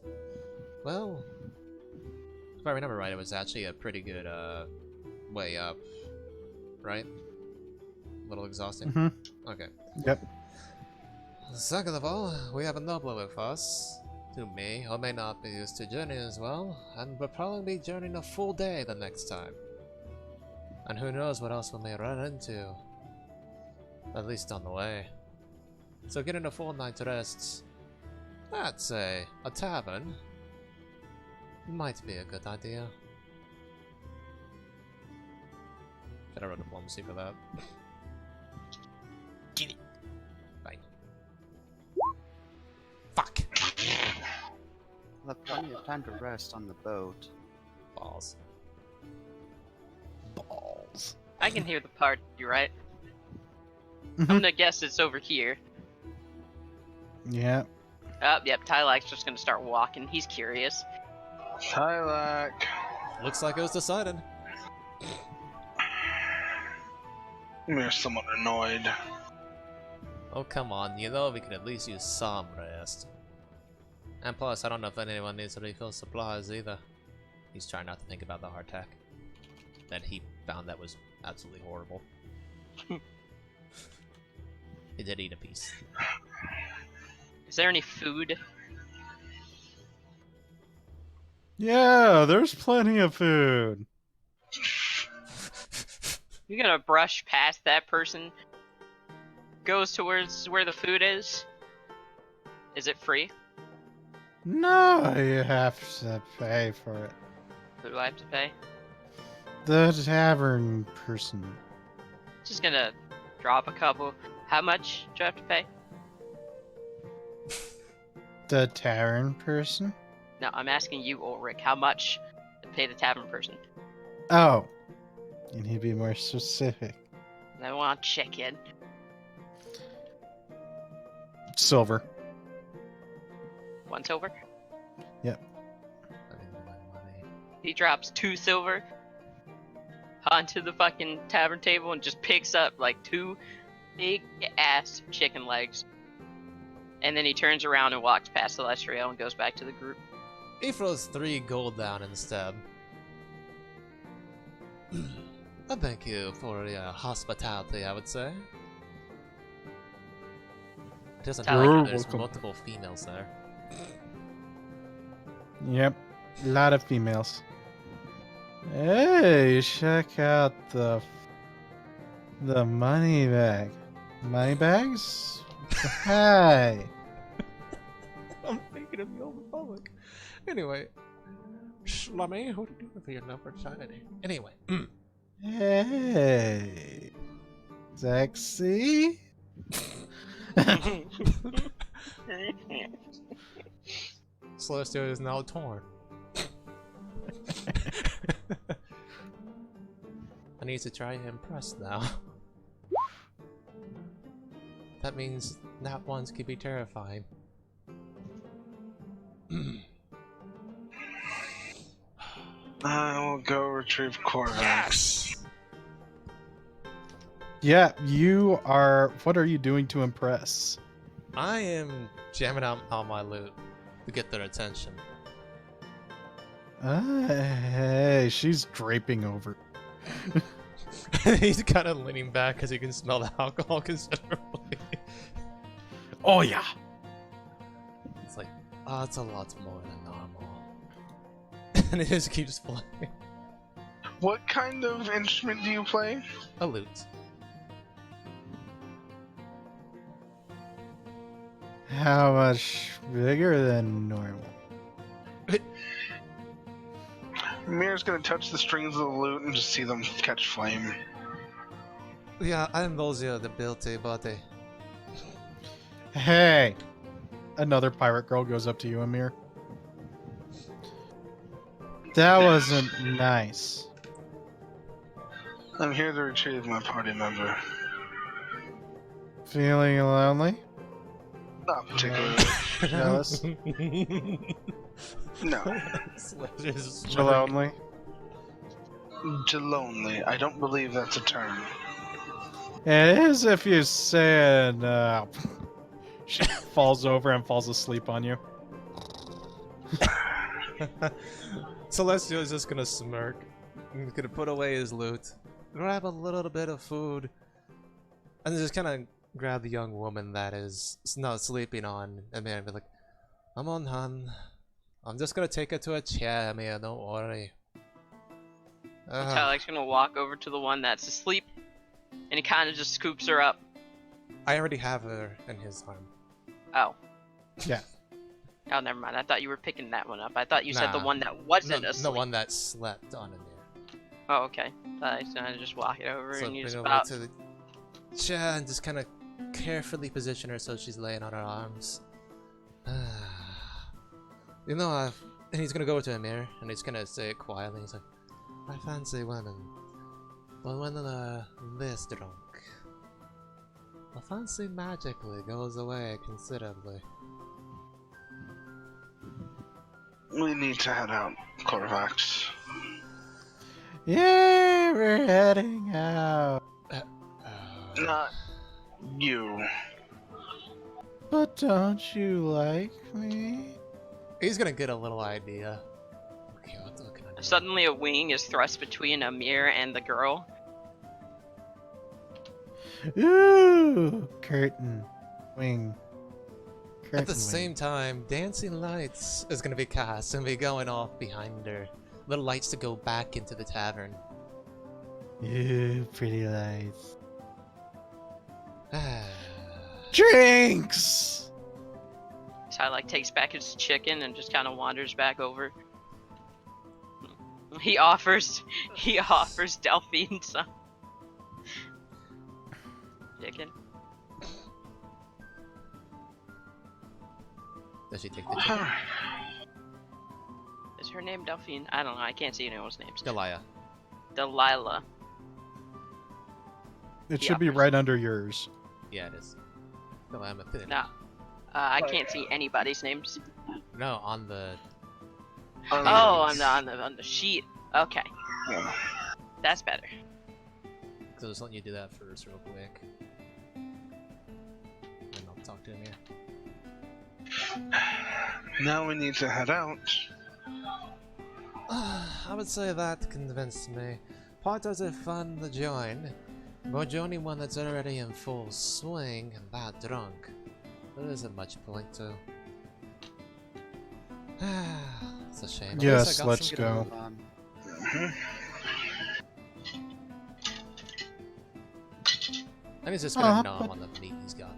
well, if I remember right, it was actually a pretty good way up, right? A little exhausting. Okay. Yep. Second of all, we have a nobler with us, who may or may not be used to journeying as well, and will probably be journeying a full day the next time. And who knows what else we may run into, at least on the way. So getting a full night's rest, I'd say a tavern might be a good idea. Should I roll diplomacy for that? Get it! Bye. Fuck! We'll have plenty of time to rest on the boat. Balls. Balls. I can hear the party, right? Mhm. I'm gonna guess it's over here. Yeah. Oh, yep, Tylak's just gonna start walking. He's curious. Tylac. Looks like it was decided. You're somewhat annoyed. Oh, come on, you know we could at least use some rest. And plus, I don't know if anyone needs to refill supplies either. He's trying not to think about the hardtack. That he found that was absolutely horrible. He did eat a piece. Is there any food? Yeah, there's plenty of food. You're gonna brush past that person. Goes towards where the food is. Is it free? No, you have to pay for it. Who do I have to pay? The tavern person. Just gonna drop a couple. How much do I have to pay? The tavern person? No, I'm asking you, Ulric. How much to pay the tavern person? Oh. You need to be more specific. I want chicken. Silver. 1 silver? Yep. He drops 2 silver onto the fucking tavern table and just picks up like 2 big ass chicken legs. And then he turns around and walks past Celestrio and goes back to the group. He throws 3 gold down instead. Thank you for your hospitality, I would say. It doesn't You're like there's welcome. multiple females there. Yep. A lot of females. Hey, check out the money bag. Money bags? Hi. I'm thinking of the old public. Anyway, Shlammy, what are you doing for your number Saturday? Anyway, Hey. Sexy? Celestrio is now torn. I need to try to impress now. That means nat ones can be terrifying. I will go retrieve Corvax. Yeah, you are. What are you doing to impress? I am jamming out all my loot to get their attention. Hey, she's draping over. He's kind of leaning back because he can smell the alcohol considerably. Oh, yeah. It's like, oh, it's a lot more than normal. And it just keeps playing. What kind of instrument do you play? A lute. How much bigger than normal? Mir's gonna touch the strings of the lute and just see them catch flame. Yeah, I'm Volzio, the built-a body. Hey! Another pirate girl goes up to you, Amir. That wasn't nice. I'm here to retrieve my party member. Feeling lonely? Not particularly. Jealous? No. Lonely? Lonely. I don't believe that's a term. It is if you say it. She falls over and falls asleep on you. Celestio is just gonna smirk. He's gonna put away his loot, grab a little bit of food, and just kind of grab the young woman that is not sleeping on Amir and be like, "Come on, hon. I'm just gonna take her to a chair, Amir. Don't worry." Talik's gonna walk over to the one that's asleep, and he kind of just scoops her up. I already have her in his arm. Oh. Yeah. Oh, never mind. I thought you were picking that one up. I thought you said the Nah. one that wasn't asleep. The one that slept on Amir. Oh, okay. I was gonna just walk it over So and you bring just her about. to the chair and just kind of carefully position her so she's laying on her arms. You know, and he's gonna go to Amir and he's gonna say it quietly. He's like, "I fancy women, but when they're this drunk, the fancy magically goes away considerably." We need to head out, Corvax. Yeah, we're heading out. Not you. But don't you like me? He's gonna get a little idea. Okay, what can I do? Suddenly, a wing is thrust between Amir and the girl. Ooh, curtain, wing. Curtain At the wing. same time, dancing lights is gonna be cast and be going off behind her. Little lights to go back into the tavern. Ooh, pretty lights. Drinks. Tyler takes back his chicken and just kind of wanders back over. He offers Delphine some chicken. Does she take the chicken? Is her name Delphine? I don't know. I can't see anyone's names. Delia. Delilah. It He should be offers- right under yours. Yeah, it is. No, I'm a thin. No. I can't see anybody's names. No, on the. Oh, I'm on the sheet. Okay, Yeah. that's better. So just let you do that first, real quick. And I'll talk to him here. Now we need to head out. I would say that convinced me. Parties are fun to join, but joining one that's already in full swing and that drunk, there isn't much point to. It's a shame. At least Yes, I got let's some- go. And he's just gonna nom but- on the meat he's gotten.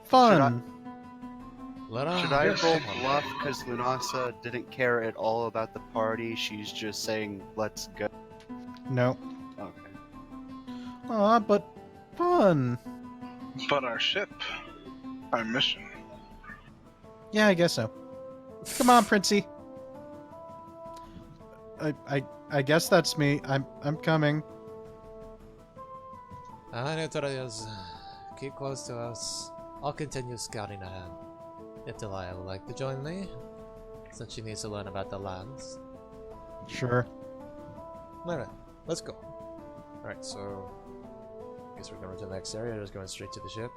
Fun. Let on. Should I roll bluff because Lunasa didn't care at all about the party? She's just saying, let's go. No. Okay. Aw, but fun. But our ship, our mission. Yeah, I guess so. Come on, Princey. I guess that's me. I'm coming. Anatolias, keep close to us. I'll continue scouting ahead. If Delia would like to join me, since she needs to learn about the lands. Sure. Alright, let's go. Alright, so I guess we're going to the next area, just going straight to the ship.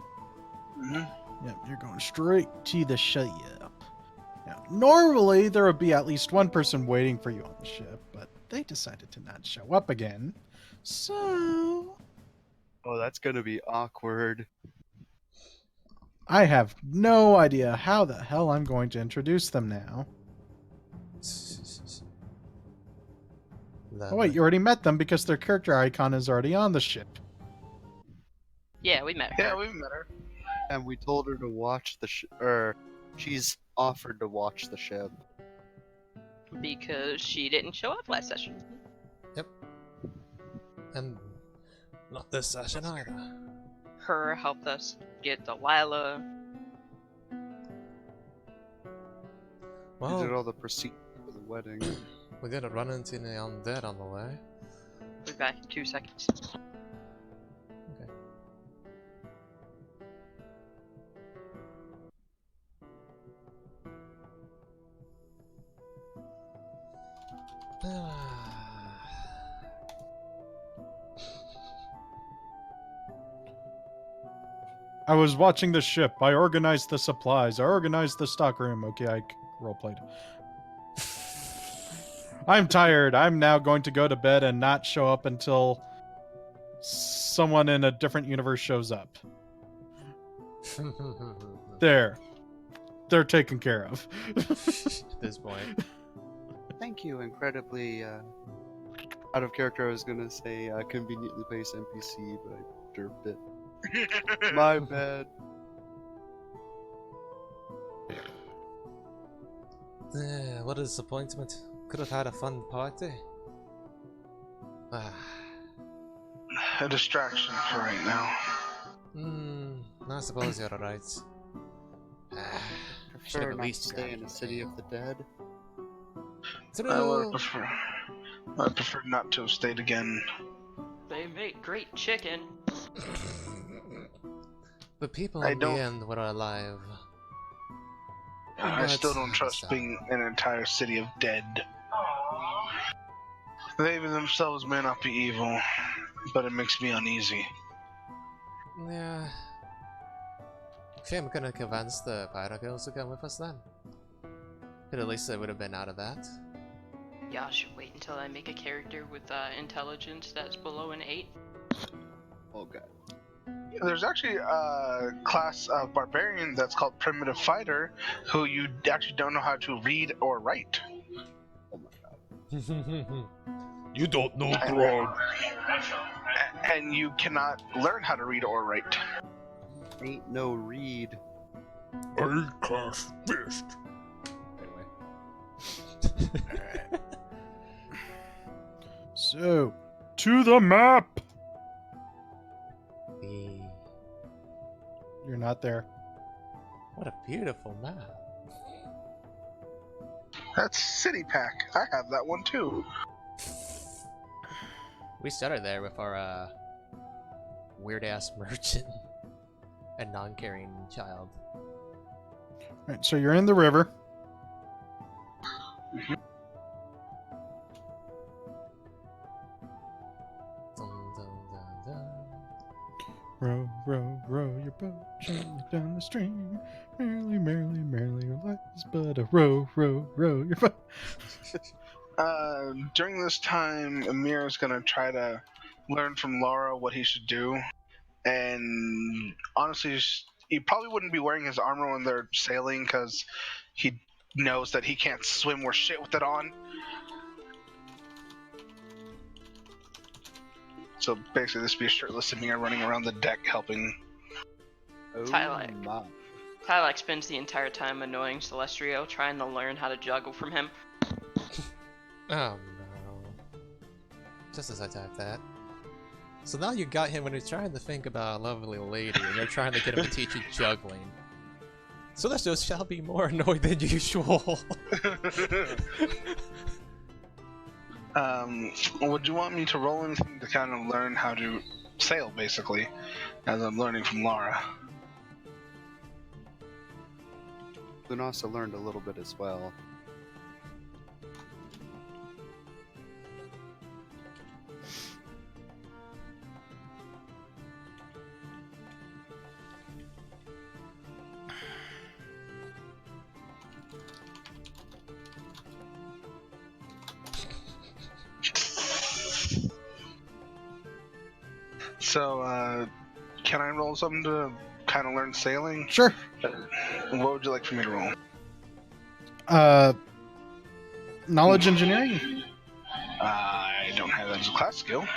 Yep, you're going straight to the ship. Now, normally there would be at least one person waiting for you on the ship, but they decided to not show up again. So Oh, that's gonna be awkward. I have no idea how the hell I'm going to introduce them now. Oh wait, you already met them because their character icon is already on the ship. Yeah, we met her. Yeah, we've met her. And we told her to watch the she's offered to watch the ship. Because she didn't show up last session. And not this session either. Her helped us get Delilah. We did Well, all the procedure for the wedding. we didn't run into the undead on the way. We'll be back in 2 seconds. Okay. I was watching the ship. I organized the supplies. I organized the stockroom. Okay, I roleplayed. I'm tired. I'm now going to go to bed and not show up until someone in a different universe shows up. There. They're taken care of. At this point. Thank you, incredibly out of character. I was gonna say conveniently placed NPC, but I derped it. My bad. What a disappointment. Could have had a fun party. A distraction for right now. I suppose you're right. Should Prefer have at not least stay grabbed in a the city of the dead. True. I prefer not to have stayed again. They make great chicken. The people I in the don't- end were alive. I still But- don't trust being an entire city of dead. They themselves may not be evil, but it makes me uneasy. Yeah. Okay, I'm gonna convince the pirate girls to come with us then. But at least they would have been out of that. Yeah, I should wait until I make a character with intelligence that's below an 8. Oh god. There's actually a class of barbarian that's called primitive fighter, who you actually don't know how to read or write. Oh my god. You don't know Grog. And you cannot learn how to read or write. Ain't no read. I cast fist. Anyway. So, to the map! You're not there. What a beautiful map. That's City Pack. I have that one too. We started there with our weird ass merchant and non-caring child. Alright, so you're in the river. Dun, dun, dun, dun. Row, row, row your boat gently down the stream. Merrily, merrily, merrily, your life is but a row, row, row your boat. During this time, Amir is gonna try to learn from Laura what he should do. And honestly, he probably wouldn't be wearing his armor when they're sailing because he knows that he can't swim worth shit with it on. So basically, this would be a shirtless Amir running around the deck helping. Oh Tyler. my. Tylak spends the entire time annoying Celestrio, trying to learn how to juggle from him. Oh no. Just as I typed that. So now you got him when he's trying to think about a lovely lady and you're trying to get him to teach you juggling. So this just shall be more annoyed than usual. Would you want me to roll anything to kind of learn how to sail, basically, as I'm learning from Laura? Lunasa learned a little bit as well. So, can I roll something to kind of learn sailing? Sure. What would you like for me to roll? Knowledge engineering? I don't have that as a class skill.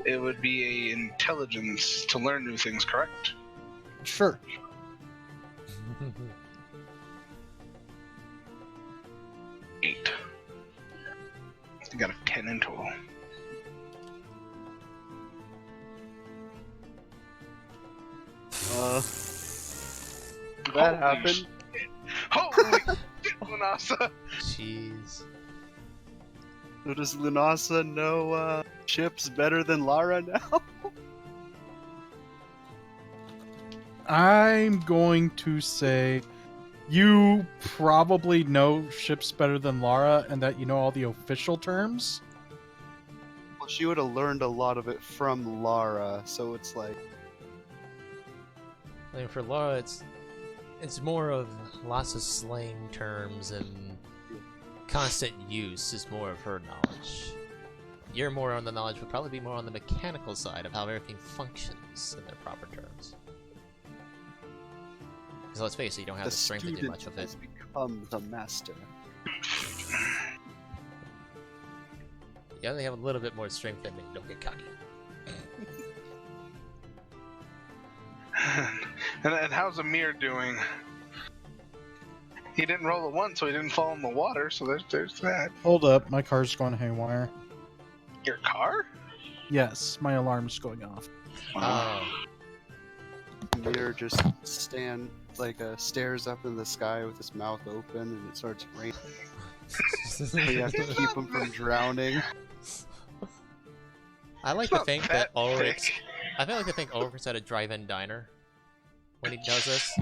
It would be a intelligence to learn new things, correct? Sure. 8. I got a 10 in total. That Holy happened. shit. Holy shit, Lunasa! Jeez. So does Lunasa know ships better than Lara now? I'm going to say you probably know ships better than Lara and that you know all the official terms. Well, she would have learned a lot of it from Lara, so it's like... I mean, for Laura, it's more of lots of slang terms and constant use is more of her knowledge. You're more on the knowledge, would probably be more on the mechanical side of how everything functions in their proper terms. Because let's face it, you don't have the strength to do much of it. has become the master. You only have a little bit more strength than me, don't get cocky. And how's Amir doing? He didn't roll a 1, so he didn't fall in the water, so there's that. Hold up, my car's going haywire. Your car? Yes, my alarm's going off. Oh. Mir just stares up in the sky with his mouth open, and it starts raining. So you have to keep him from drowning. I like to Not think that that Ulric. thick. I feel like to think Ulric's at a drive-in diner. when he does this.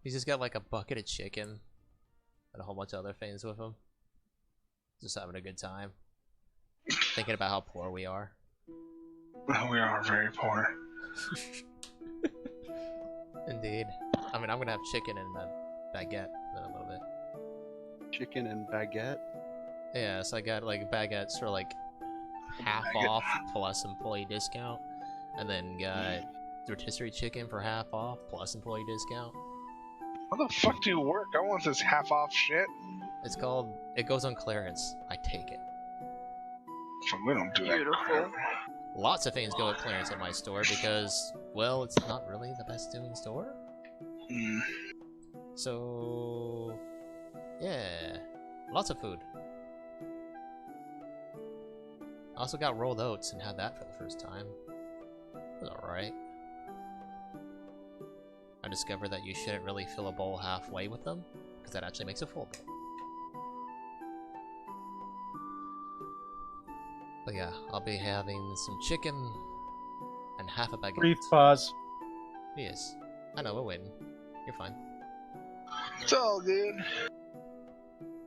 He's just got like a bucket of chicken and a whole bunch of other things with him. Just having a good time. Thinking about how poor we are. We are very poor. Indeed. I mean, I'm gonna have chicken and a baguette in a little bit. Chicken and baguette? Yeah, so I got like baguettes for like half Baguette. off plus employee discount. And then got rotisserie chicken for half off plus employee discount. How the fuck do you work? I want this half off shit. It's called, it goes on clearance. I take it. So we don't do that. Beautiful. Lots of things go at clearance at my store because, well, it's not really the best doing store. Mm. So, yeah, lots of food. I also got rolled oats and had that for the first time. It was alright. I discovered that you shouldn't really fill a bowl halfway with them, because that actually makes a full bowl. But yeah, I'll be having some chicken and half a baguette. Brief pause. Yes. I know, we're waiting. You're fine. It's all good.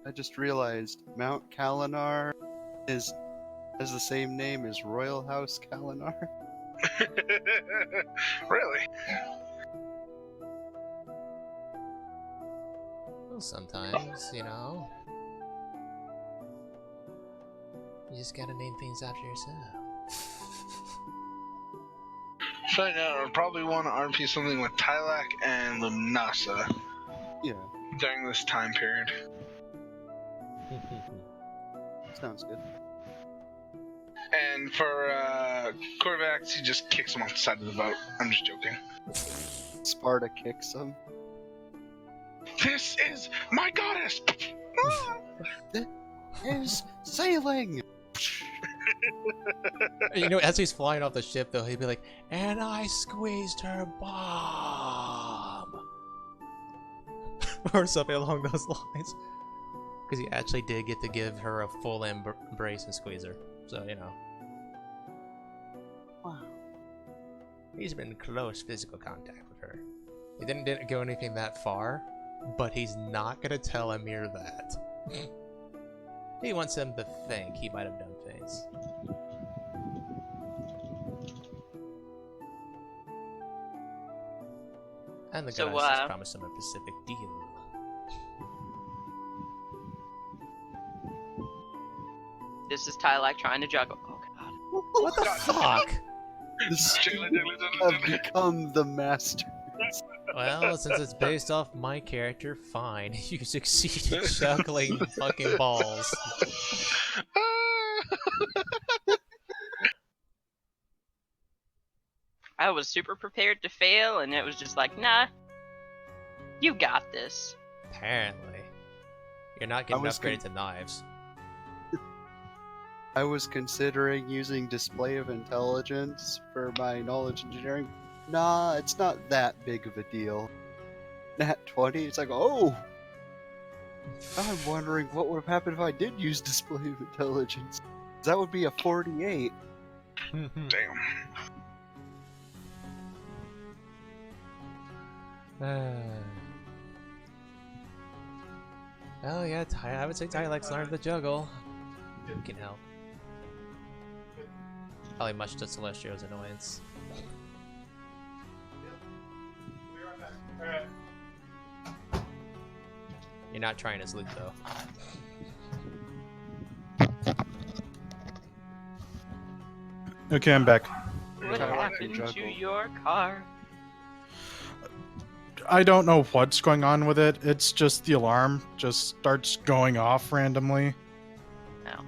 I just realized Mount Kalinar has the same name as Royal House Kalinar. Really? Well, sometimes, you know. You just gotta name things after yourself. So right now, I'd probably want to RP something with Tylak and Lumnasa Yeah, during this time period. sounds good. And for Corvax, he just kicks him off the side of the boat. I'm just joking. Sparta kicks him. This is my goddess! Is sailing! You know, as he's flying off the ship, though, he'd be like, "And I squeezed her bomb," or something along those lines. Because he actually did get to give her a full embrace and squeeze her. So, you know. Wow. He's been in close physical contact with her. He didn't go anything that far, but he's not gonna tell Amir that. He wants him to think he might have done things. And the So, goddess just promised him a Pacific deal. This is Tylak trying to juggle. Oh god. What the fuck? The students have become the masters. Well, since it's based off my character, fine. You succeed in juggling fucking balls. I was super prepared to fail, and it was just like, nah, you got this. Apparently. You're not getting I was upgraded to knives. I was considering using display of intelligence for my knowledge engineering. Nah, it's not that big of a deal. Nat 20, it's like, oh! I'm wondering what would have happened if I did use display of intelligence. That would be a 48. Damn. Well, yeah, I would say Tylek's learned the juggle. Who can help? Probably much to Celestro's annoyance. You're not trying his loot, though. Okay, I'm back. What Tylak happened can to juggle. your car? I don't know what's going on with it. It's just the alarm just starts going off randomly. Oh.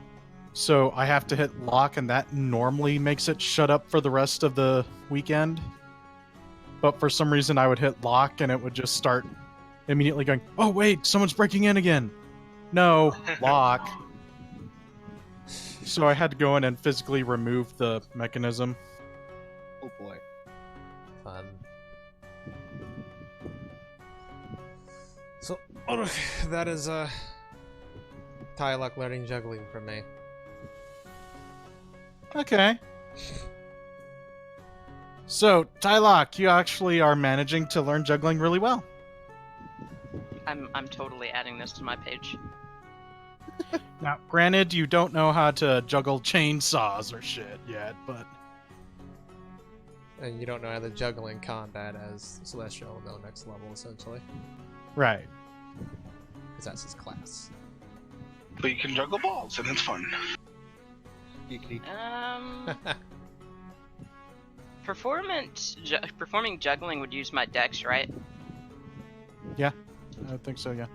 So I have to hit lock, and that normally makes it shut up for the rest of the weekend. But for some reason, I would hit lock, and it would just start immediately going, "Oh wait, someone's breaking in again." No, lock. So I had to go in and physically remove the mechanism. Oh boy. Fun. So, Ulric, that is Tylek learning juggling from me. Okay. So, Tylock, you actually are managing to learn juggling really well. I'm totally adding this to my page. Now, granted, you don't know how to juggle chainsaws or shit yet, but... And you don't know how to juggle in combat as Celestrio will know next level, essentially. Right. Because that's his class. But you can juggle balls, and it's fun. Geeky. Performing juggling would use my dex, right? Yeah, I think so, yeah.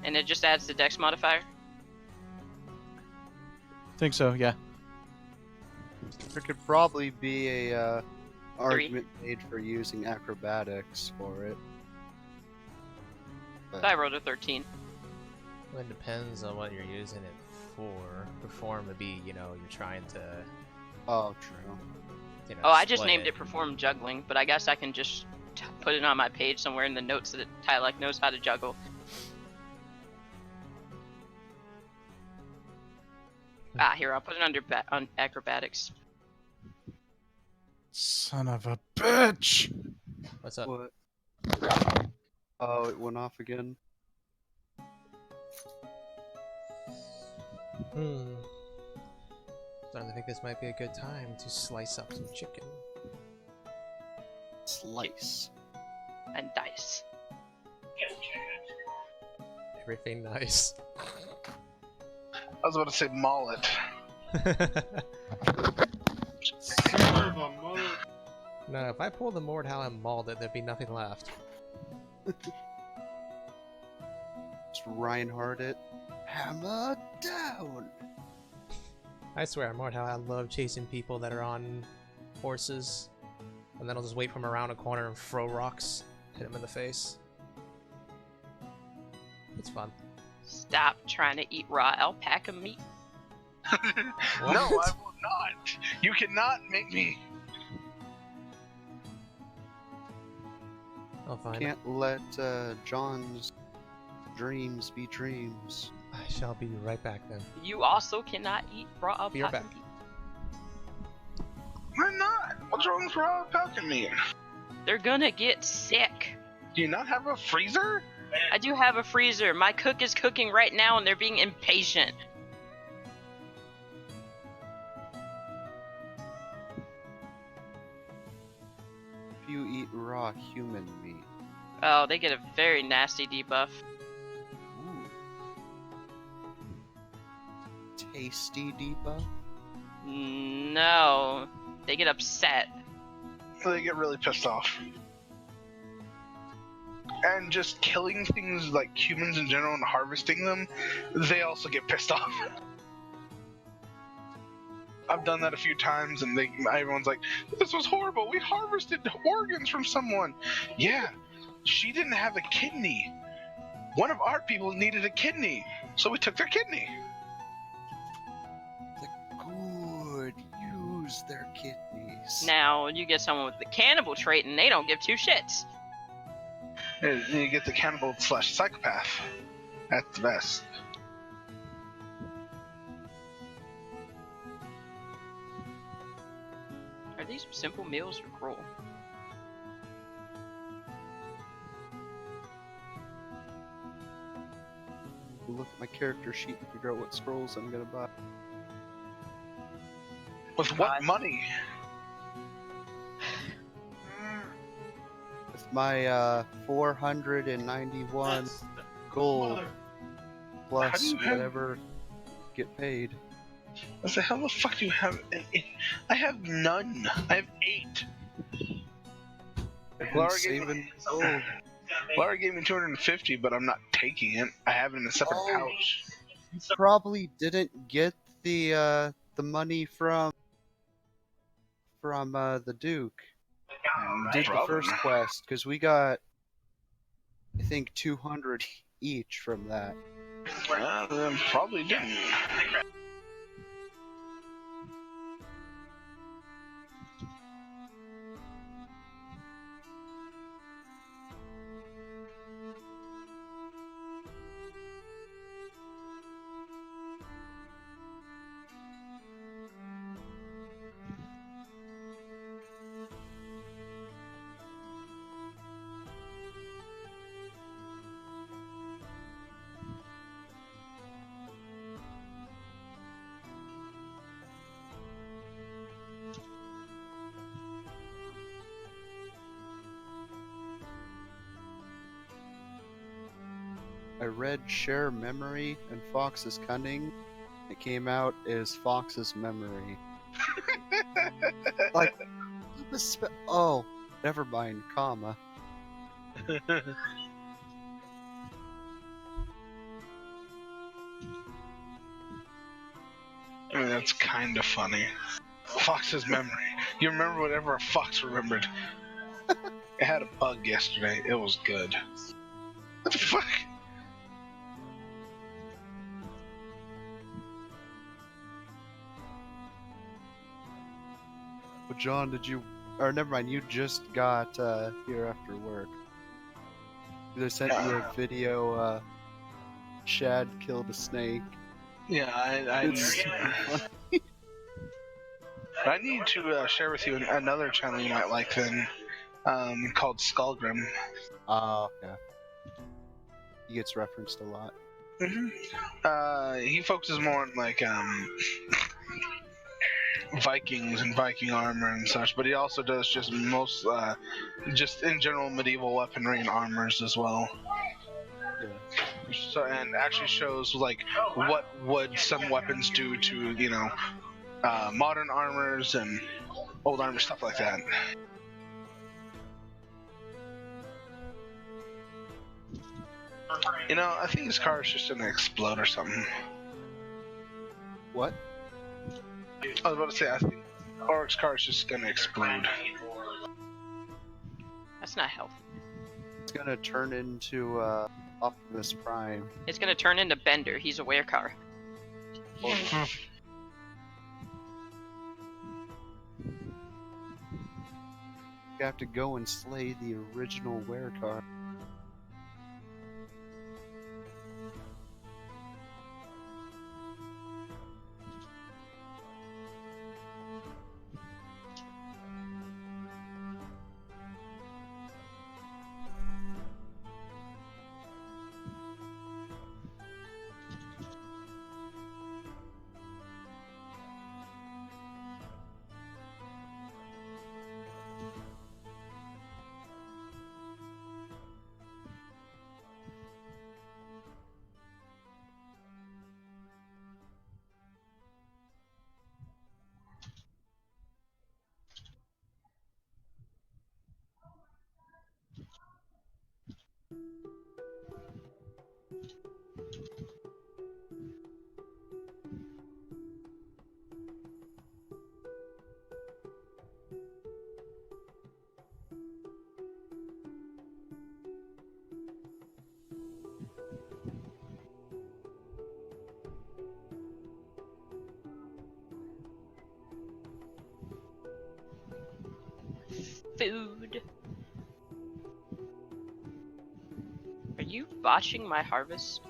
And it just adds the dex modifier? Think so, yeah. There could probably be a argument made for using acrobatics for it. So I rolled a 13. Well, it depends on what you're using it for. Perform would be, you know, you're trying to, Oh, true. you know, Oh, I just split named it perform juggling, but I guess I can just put it on my page somewhere in the notes that Tylock knows how to juggle. Here, I'll put it under on acrobatics. Son of a bitch! What's up? What? Oh, it went off again. Starting to think this might be a good time to slice up some chicken. Slice. And dice. Everything nice. I was about to say maul it. No, if I pulled the Mordhau and mauled it, there'd be nothing left. Just Reinhardt it. Hammer down! I swear, Mordhau, I love chasing people that are on horses, and then I'll just wait for them around a corner and throw rocks, hit them in the face. It's fun. Stop trying to eat raw alpaca meat. No, I will not. You cannot make me. I'll find it. Can't let John's dreams be dreams. I shall be right back then. You also cannot eat raw Be right alpaca back. meat. Why not? What's wrong with raw alpaca meat? They're gonna get sick. Do you not have a freezer? I do have a freezer. My cook is cooking right now and they're being impatient. If you eat raw human meat. Oh, they get a very nasty debuff. Ooh. Tasty debuff? No, they get upset. They get really pissed off. And just killing things like humans in general and harvesting them, they also get pissed off. I've done that a few times, and everyone's like, "This was horrible. We harvested organs from someone." Yeah, she didn't have a kidney. One of our people needed a kidney, so we took their kidney. The good use their kidneys. Now, you get someone with the cannibal trait and they don't give two shits. And you get the cannibal / psychopath. That's the best. Are these simple meals or cruel? Look at my character sheet and figure out what scrolls I'm gonna buy. With what money? With my 491 gold How plus do you have- whatever get paid. I said, how the fuck do you have? I have none. I have 8. I've been Laura gave saving me- gold. Laura gave me 250, but I'm not taking it. I have it in a separate Oh. pouch. You probably didn't get the money from the Duke. Did the Probably. first quest because we got I think 200 each from that. Well, then probably didn't. I read Share Memory and Fox's Cunning. It came out as Fox's Memory. Like, oh, never mind, comma. I mean, that's kind of funny. Fox's memory. You remember whatever a fox remembered. It had a bug yesterday. It was good. What the fuck? Well, John, did you... Or never mind, you just got here after work. They sent you a video, Shad killed a snake. Yeah, I need to share with you another channel you might like then, called Skullgrim. Yeah. He gets referenced a lot. He focuses more on like Vikings and Viking armor and such, but he also does just just in general medieval weaponry and armors as well. Yeah. So, and actually shows like what would some weapons do to modern armors and old armor, stuff like that. I think his car is just gonna explode or something. What? I was about to say, I think Ulric's car is just gonna explode. That's not healthy. It's gonna turn into Optimus Prime. It's gonna turn into Bender. He's a werecar. You have to go and slay the original werecar. Food. Are you botching my harvest?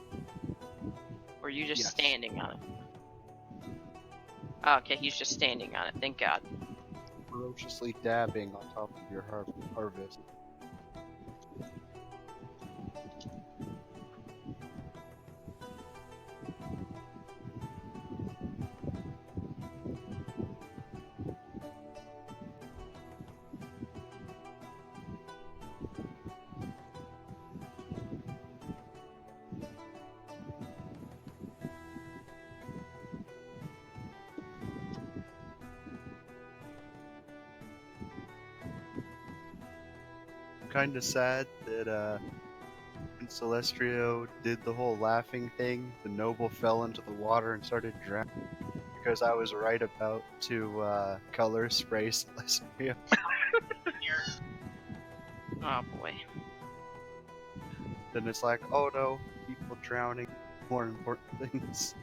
Or are you just Yes. standing on it? Oh, okay, he's just standing on it. Thank God. Ferociously dabbing on top of your harvest. Kind of sad that when Celestrio did the whole laughing thing, the noble fell into the water and started drowning because I was right about to color spray Celestrio. Oh boy. Then it's like, oh no, people drowning, more important things.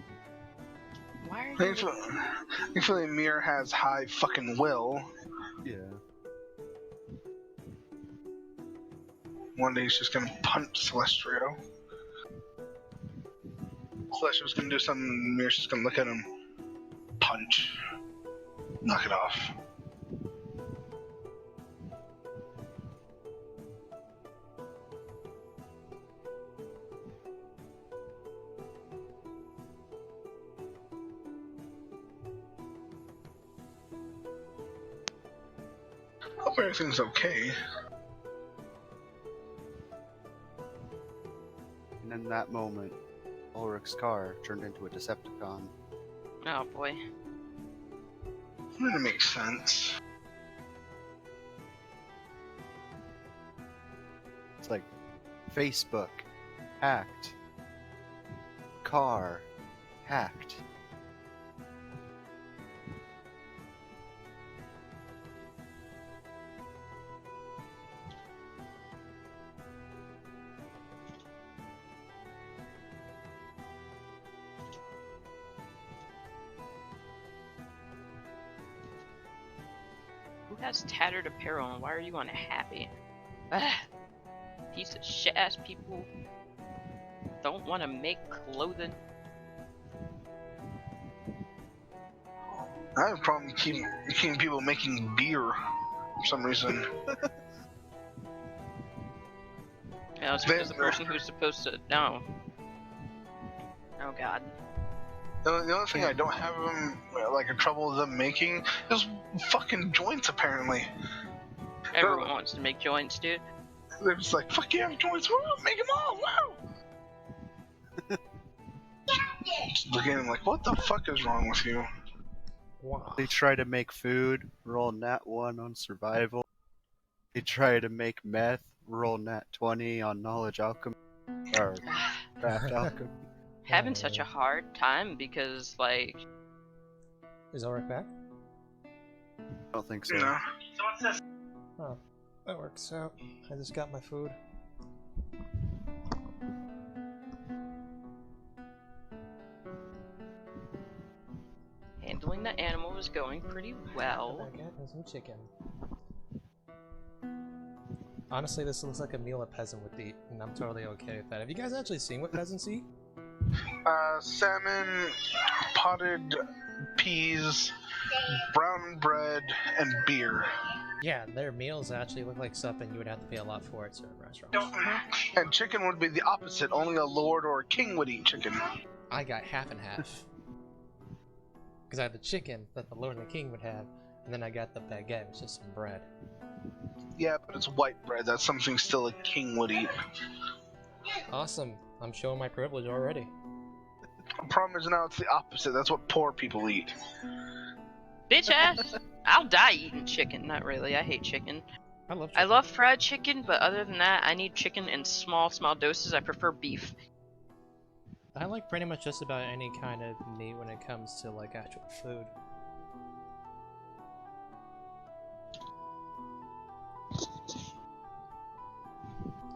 Why are you... Thankfully, Mir has high fucking will. Yeah. One day he's just gonna punch Celestrio. Celestrio's gonna do something, Mir's just gonna look at him. Punch. Knock it off. Hope everything's okay. And then in that moment, Ulric's car turned into a Decepticon. Oh boy. That makes sense. It's like Facebook hacked, car hacked. Who has tattered apparel and why are you unhappy? Piece of shit ass people don't want to make clothing. I have a problem keeping people making beer for some reason. Yeah, it's because the person who's supposed to know. Oh god. The only thing I don't have a trouble with them making is fucking joints. Apparently, Everyone wants to make joints, dude. they're just like, "Fuck yeah, joints! Woo, make them all! Wow!" Looking at them like, "What the fuck is wrong with you?" Wow. They try to make food, roll nat 1 on survival. They try to make meth, roll nat 20 on knowledge alchemy. Or craft alchemy. Having such a hard time because, like... Is Ulric back? I don't think so. No. Oh, that works out. I just got my food. Handling the animal is going pretty well. I got some chicken. Honestly, this looks like a meal a peasant would eat, and I'm totally okay with that. Have you guys actually seen what peasants eat? Salmon, potted peas, brown bread, and beer. Yeah, their meals actually look like something you would have to pay a lot for at certain restaurants. And chicken would be the opposite. Only a lord or a king would eat chicken. I got half and half. Because I had the chicken that the lord and the king would have, and then I got the baguette, which is some bread. Yeah, but it's white bread. That's something still a king would eat. Awesome. I'm showing my privilege already. The problem is now it's the opposite. That's what poor people eat. Bitch ass! I'll die eating chicken. Not really. I hate chicken. I love I chicken. love fried chicken, but other than that, I need chicken in small doses. I prefer beef. I like pretty much just about any kind of meat when it comes to like actual food.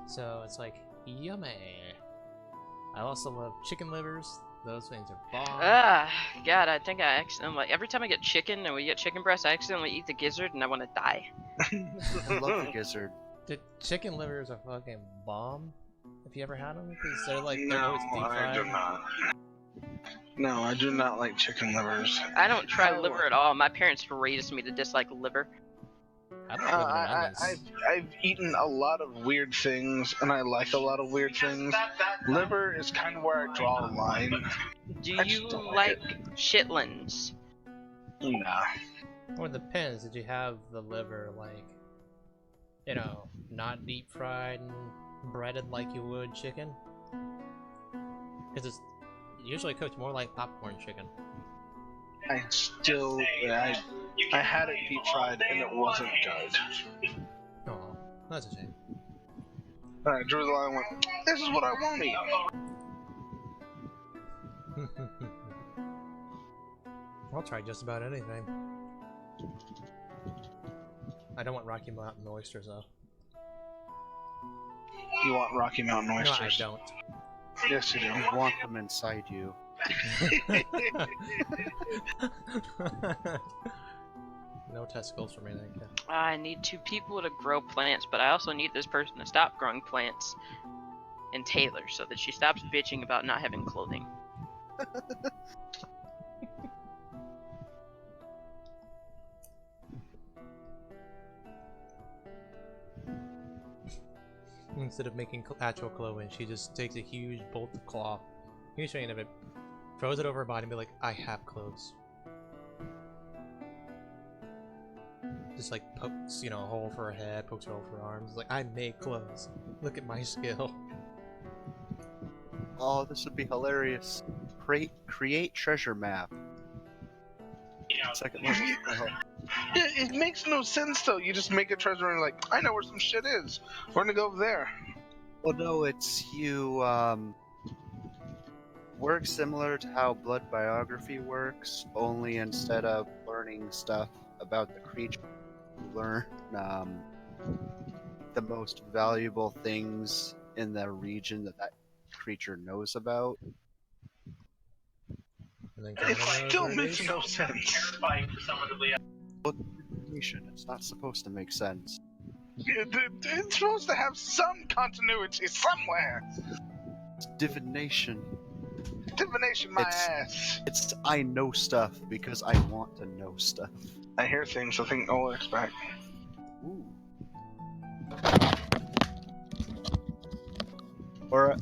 So it's like yummy. I also love chicken livers. Those things are bomb. God, I think I accidentally, every time I get chicken and we get chicken breast, I accidentally eat the gizzard and I want to die. I love the gizzard. The chicken livers are fucking bomb. Have you ever had them? Because they're always deep I fried. do not. No, I do not like chicken livers. I don't try liver at all. My parents raised me to dislike liver. I like liver and onions. I've eaten a lot of weird things, and I like a lot of weird things. Liver is kind of where I draw a line. Do I just you don't like like chitlins? Nah. Or the depends. Did you have the liver like, you know, not deep fried and breaded like you would chicken? Because it's usually cooked more like popcorn chicken. I had it deep fried, and it wasn't good. Oh, that's a shame. I drew the line and went, this is what I want to eat. I'll try just about anything. I don't want Rocky Mountain oysters though. You want Rocky Mountain oysters? No, I don't. Yes, you do. You want them inside you. No testicles for me, thank you. I need 2 people to grow plants, but I also need this person to stop growing plants. And Taylor, so that she stops bitching about not having clothing. Instead of making actual clothing, she just takes a huge bolt of cloth, huge chain of it, throws it over her body and be like, I have clothes. Just like pokes, you know, a hole for her head, pokes a hole for her arms. Like, I make clothes. Look at my skill. Oh, this would be hilarious. Create treasure map. Second level. It makes no sense though. You just make a treasure and like, I know where some shit is. We're gonna go over there. Well, no, it's you. Works similar to how blood biography works, only instead of learning stuff about the creature, you learn the most valuable things in the region that creature knows about. And then It Connor knows still where it makes is. no sense. But it's not supposed to make sense. It's supposed to have some continuity somewhere. It's divination. Divination my ass. It's I know stuff because I want to know stuff. I hear things, I think Ulric's back. Ooh. Or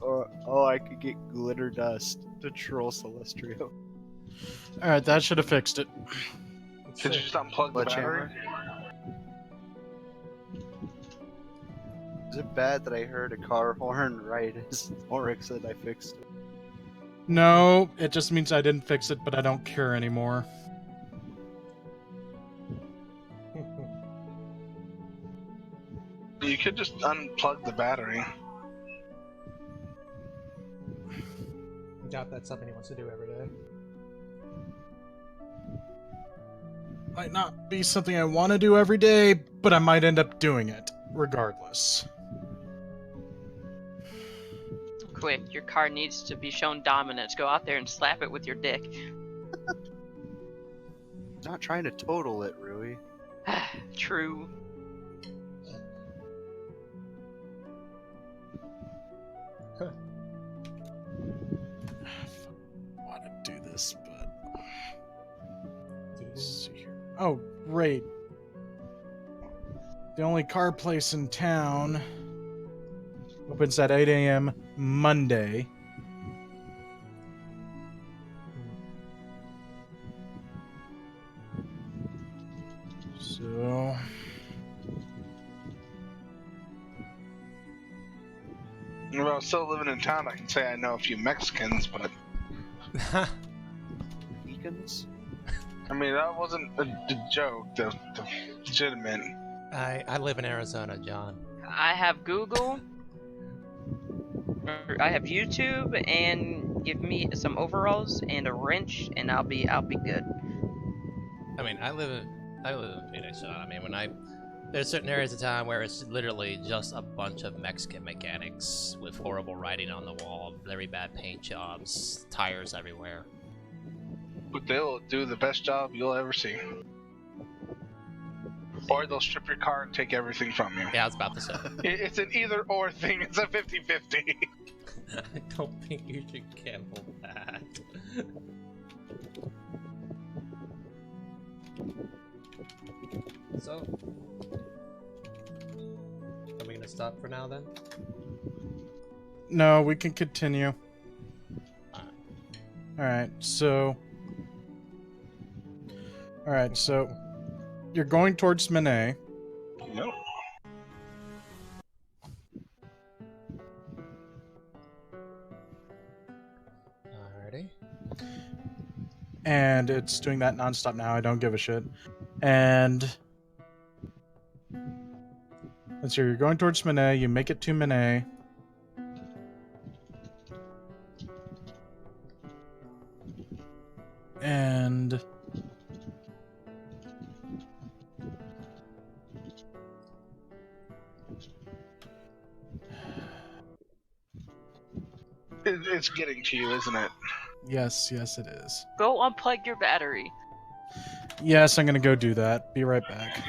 I could get glitter dust to troll Celestrio. Alright, that should have fixed it. Did you just unplug the battery? Is it bad that I heard a car horn right as Ulric said I fixed it? No, it just means I didn't fix it, but I don't care anymore. You could just unplug the battery. I doubt that's something he wants to do every day. Might not be something I want to do every day, but I might end up doing it, regardless. Quick, your car needs to be shown dominance. Go out there and slap it with your dick. Not trying to total it, Rui. True. I want to do this, but... Let's see here. Oh, great. The only car place in town opens at 8 a.m. Monday. So... If I was still living in town, I can say I know a few Mexicans, but... Beacons? Uh, I mean, that wasn't a joke, the legitimate. I live in Arizona, John. I have Google. I have YouTube, and give me some overalls and a wrench, and I'll be good. I mean, I live in Phoenix, John. I mean, there's certain areas of town where it's literally just a bunch of Mexican mechanics with horrible writing on the wall, very bad paint jobs, tires everywhere. But they'll do the best job you'll ever see. Or they'll strip your car and take everything from you. Yeah, I was about to say. It's an either-or thing. It's a 50-50. I don't think you should gamble that. So, are we gonna stop for now then? No, we can continue. Alright, so... Alright, so... You're going towards Manet. Nope. Alrighty. And it's doing that nonstop now. I don't give a shit. And... Let's see, you're going towards Manet. You make it to Manet. And... It's getting to you, isn't it? Yes, yes it is. Go unplug your battery. Yes, I'm gonna go do that. Be right back.